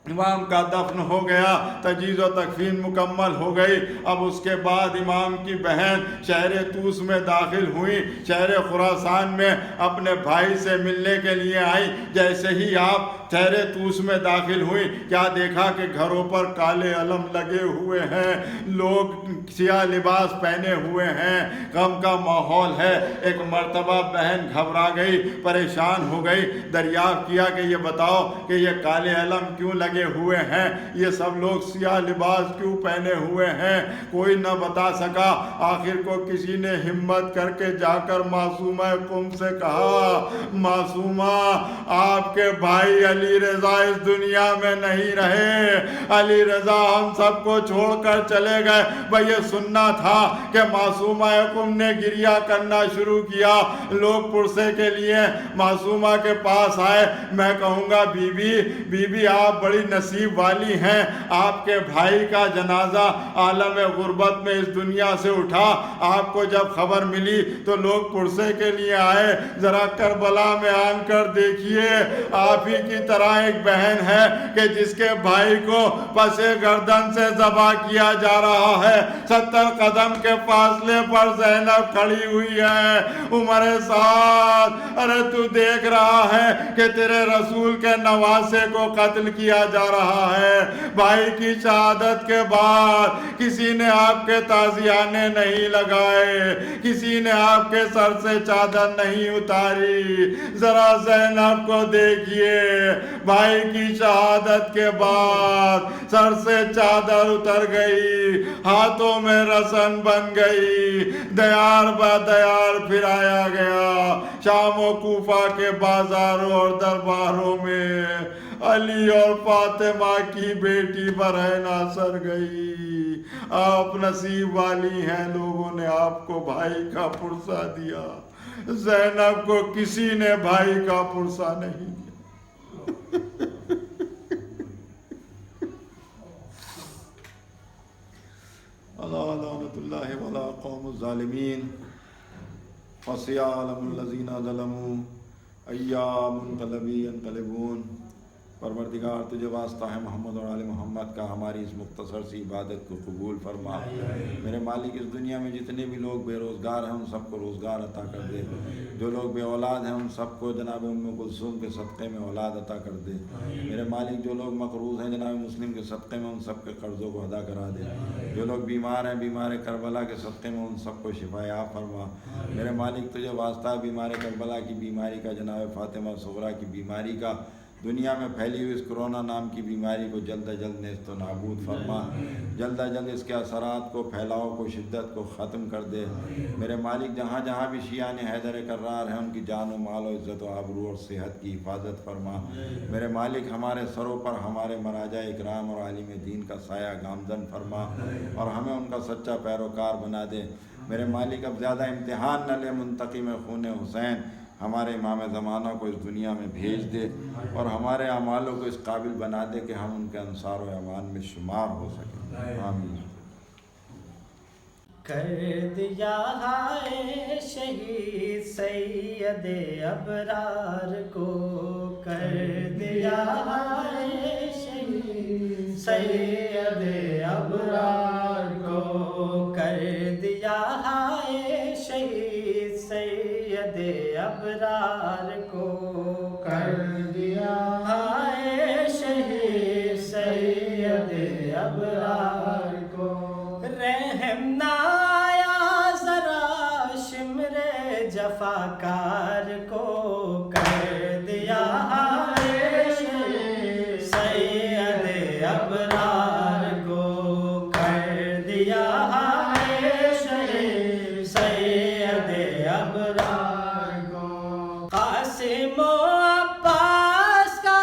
امام کا دفن ہو گیا، تجہیز و تکفین مکمل ہو گئی۔ اب اس کے بعد امام کی بہن شہر طوس میں داخل ہوئی، شہر خراسان میں اپنے بھائی سے ملنے کے لیے آئی۔ جیسے ہی آپ شہر طوس میں داخل ہوئی، کیا دیکھا کہ گھروں پر کالے علم لگے ہوئے ہیں، لوگ سیاہ لباس پہنے ہوئے ہیں، غم کا ماحول ہے۔ ایک مرتبہ بہن گھبرا گئی، پریشان ہو گئی، دریافت کیا کہ یہ بتاؤ کہ یہ کالے علم کیوں لگے ہوئے ہیں، یہ سب لوگ سیاہ لباس کیوں پہنے ہوئے ہیں؟ کوئی نہ بتا سکا۔ آخر کو کسی نے ہمت کر کے جا کر معصومہ قم سے کہا، معصومہ آپ کے بھائی علی رضا اس دنیا میں نہیں رہے، علی رضا ہم سب کو چھوڑ کر چلے گئے۔ بھئی یہ سننا تھا کہ معصومہ قم نے گریہ کرنا شروع کیا۔ لوگ پرسے کے لیے معصومہ کے پاس آئے۔ میں کہوں گا بی بی آپ بڑی نصیب والی ہیں، آپ کے بھائی کا جنازہ عالم غربت میں اس دنیا سے اٹھا۔ آپ کو جب خبر ملی تو لوگ پرسے کے لیے آئے۔ ذرا کربلا میں آن کر دیکھیے، آپ ہی کی طرح ایک بہن ہے کہ جس کے بھائی کو پسے گردن سے ذبح کیا جا رہا ہے۔ 70 قدم کے فاصلے پر زینب کھڑی ہوئی ہے، عمر سعد۔ ارے تو دیکھ رہا ہے کہ تیرے رسول کے نواسے کو قتل کیا جا رہا ہے۔ بھائی کی شہادت کے بعد کسی نے آپ کے تعزیانے نہیں لگائے، کسی نے آپ کے سر سے چادر نہیں اتاری۔ ذرا زینب کو دیکھیے، بھائی کی شہادت کے بعد سر سے چادر اتر گئی، ہاتھوں میں رسن بن گئی، دیار با دیار پھرایا گیا۔ شام و کوفہ کے بازاروں اور درباروں میں علی اور فاطمہ کی بیٹی برہنہ سر گئی۔ آپ نصیب والی ہیں، لوگوں نے آپ کو بھائی کا پرسہ دیا۔ زینب کو کسی نے بھائی کا پرسہ نہیں دیا۔ اللہ لعنت اللہ ولا قوم الظالمین، فسيعلم الذين ظلموا ایام منقلبی ینقلبون۔ پروردگار تجھے واسطہ ہے محمد اور آل محمد کا، ہماری اس مختصر سی عبادت کو قبول فرما۔ میرے مالک اس دنیا میں جتنے بھی لوگ بے روزگار ہیں ان سب کو روزگار عطا کر دے، جو لوگ بے اولاد ہیں ان سب کو جناب ام کلثوم کے صدقے میں اولاد عطا کر دے۔ میرے مالک جو لوگ مقروض ہیں جناب مسلم کے صدقے میں ان سب کے قرضوں کو ادا کرا دے، جو لوگ بیمار ہیں بیمار کربلا کے صدقے میں ان سب کو شفا یاب فرما۔ میرے مالک تجھے واسطہ ہے بیمار کربلا کی بیماری کا، جناب فاطمہ صغریٰ کی بیماری کا، دنیا میں پھیلی ہوئی اس کرونا نام کی بیماری کو جلد از جلد نیست و نابود فرما، جلد از جلد اس کے اثرات کو، پھیلاؤ کو، شدت کو ختم کر دے۔ میرے مالک جہاں جہاں بھی شیعان حیدر کرار ہیں ان کی جان و مال و عزت و آبرو اور صحت کی حفاظت فرما۔ میرے مالک ہمارے سروں پر ہمارے مراجع اکرام اور عالم دین کا سایہ گامزن فرما اور ہمیں ان کا سچا پیروکار بنا دے۔ میرے مالک اب زیادہ امتحان نہ لے، منتقم خون حسین ہمارے امام زمانہ کو اس دنیا میں بھیج دے اور ہمارے اعمالوں کو اس قابل بنا دے کہ ہم ان کے انصار و اعوان میں شمار ہو سکیں۔ آمین۔ کر دیا ہے شہید سید ابرار کو، کر دیا ہے شہید سید ابرار کو، کر دیا ہے شہید سید ابرار کو، کر دیا ہے شہید سید ابرار کو۔ رحم نہ آیا ذرا شمر جفاکار کو، کر دیا ہے شہید سید ابرار کو، کر دیا ہے شہید سید ابرار کو۔ قاسم و عباس کا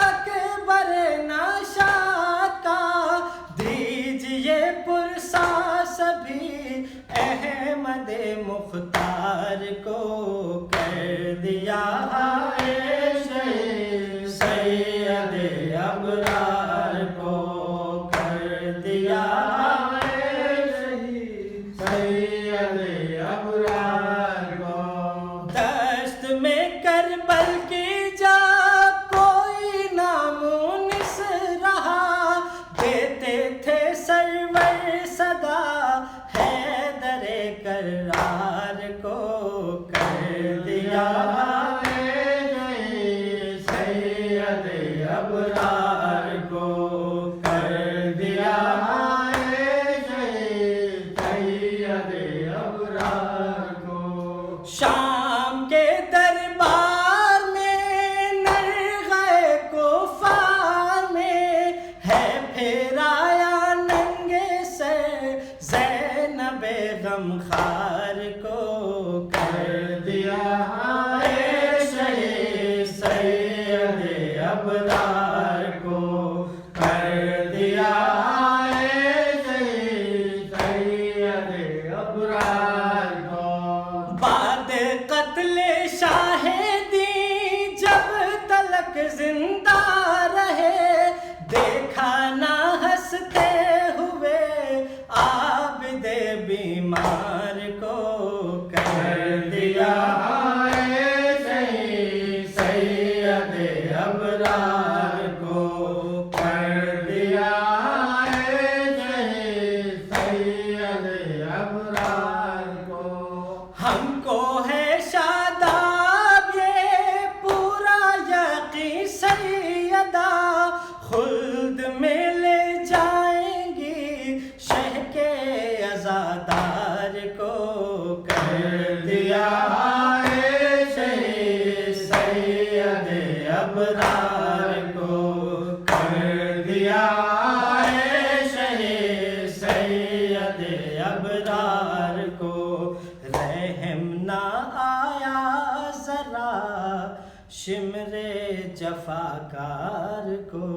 اکبر نشا کا، دیجئے پرسا سبھی احمد مختار کو، کر دیا ہے شہید سید ابرار کو، کر دیا ہے شہید سید ابرار کو۔ دشت میں کربل کی جا کوئی نامونس غم خار کو کر دیا ہے شہید سید ابرار کو کر دیا ہے شہید سید ابرار کو بعد قتل شاہدی جب تلک زندہ رہے دیکھا نہ ہنستے ہوئے عابد بیمار کو کر دیا ہے شہید سید ابرار کو کر دیا ہے شہید سید ابرار کو ہم کو ہے شاداب یہ پورا یقین سیدہ خلد میں لے جائیں گی شہ کے عزادار کو کر دیا ہے شہید سید ابرار کو کر دیا ہے شہید سید ابرار کو رحم نہ آیا ذرا شمر جفاکار کو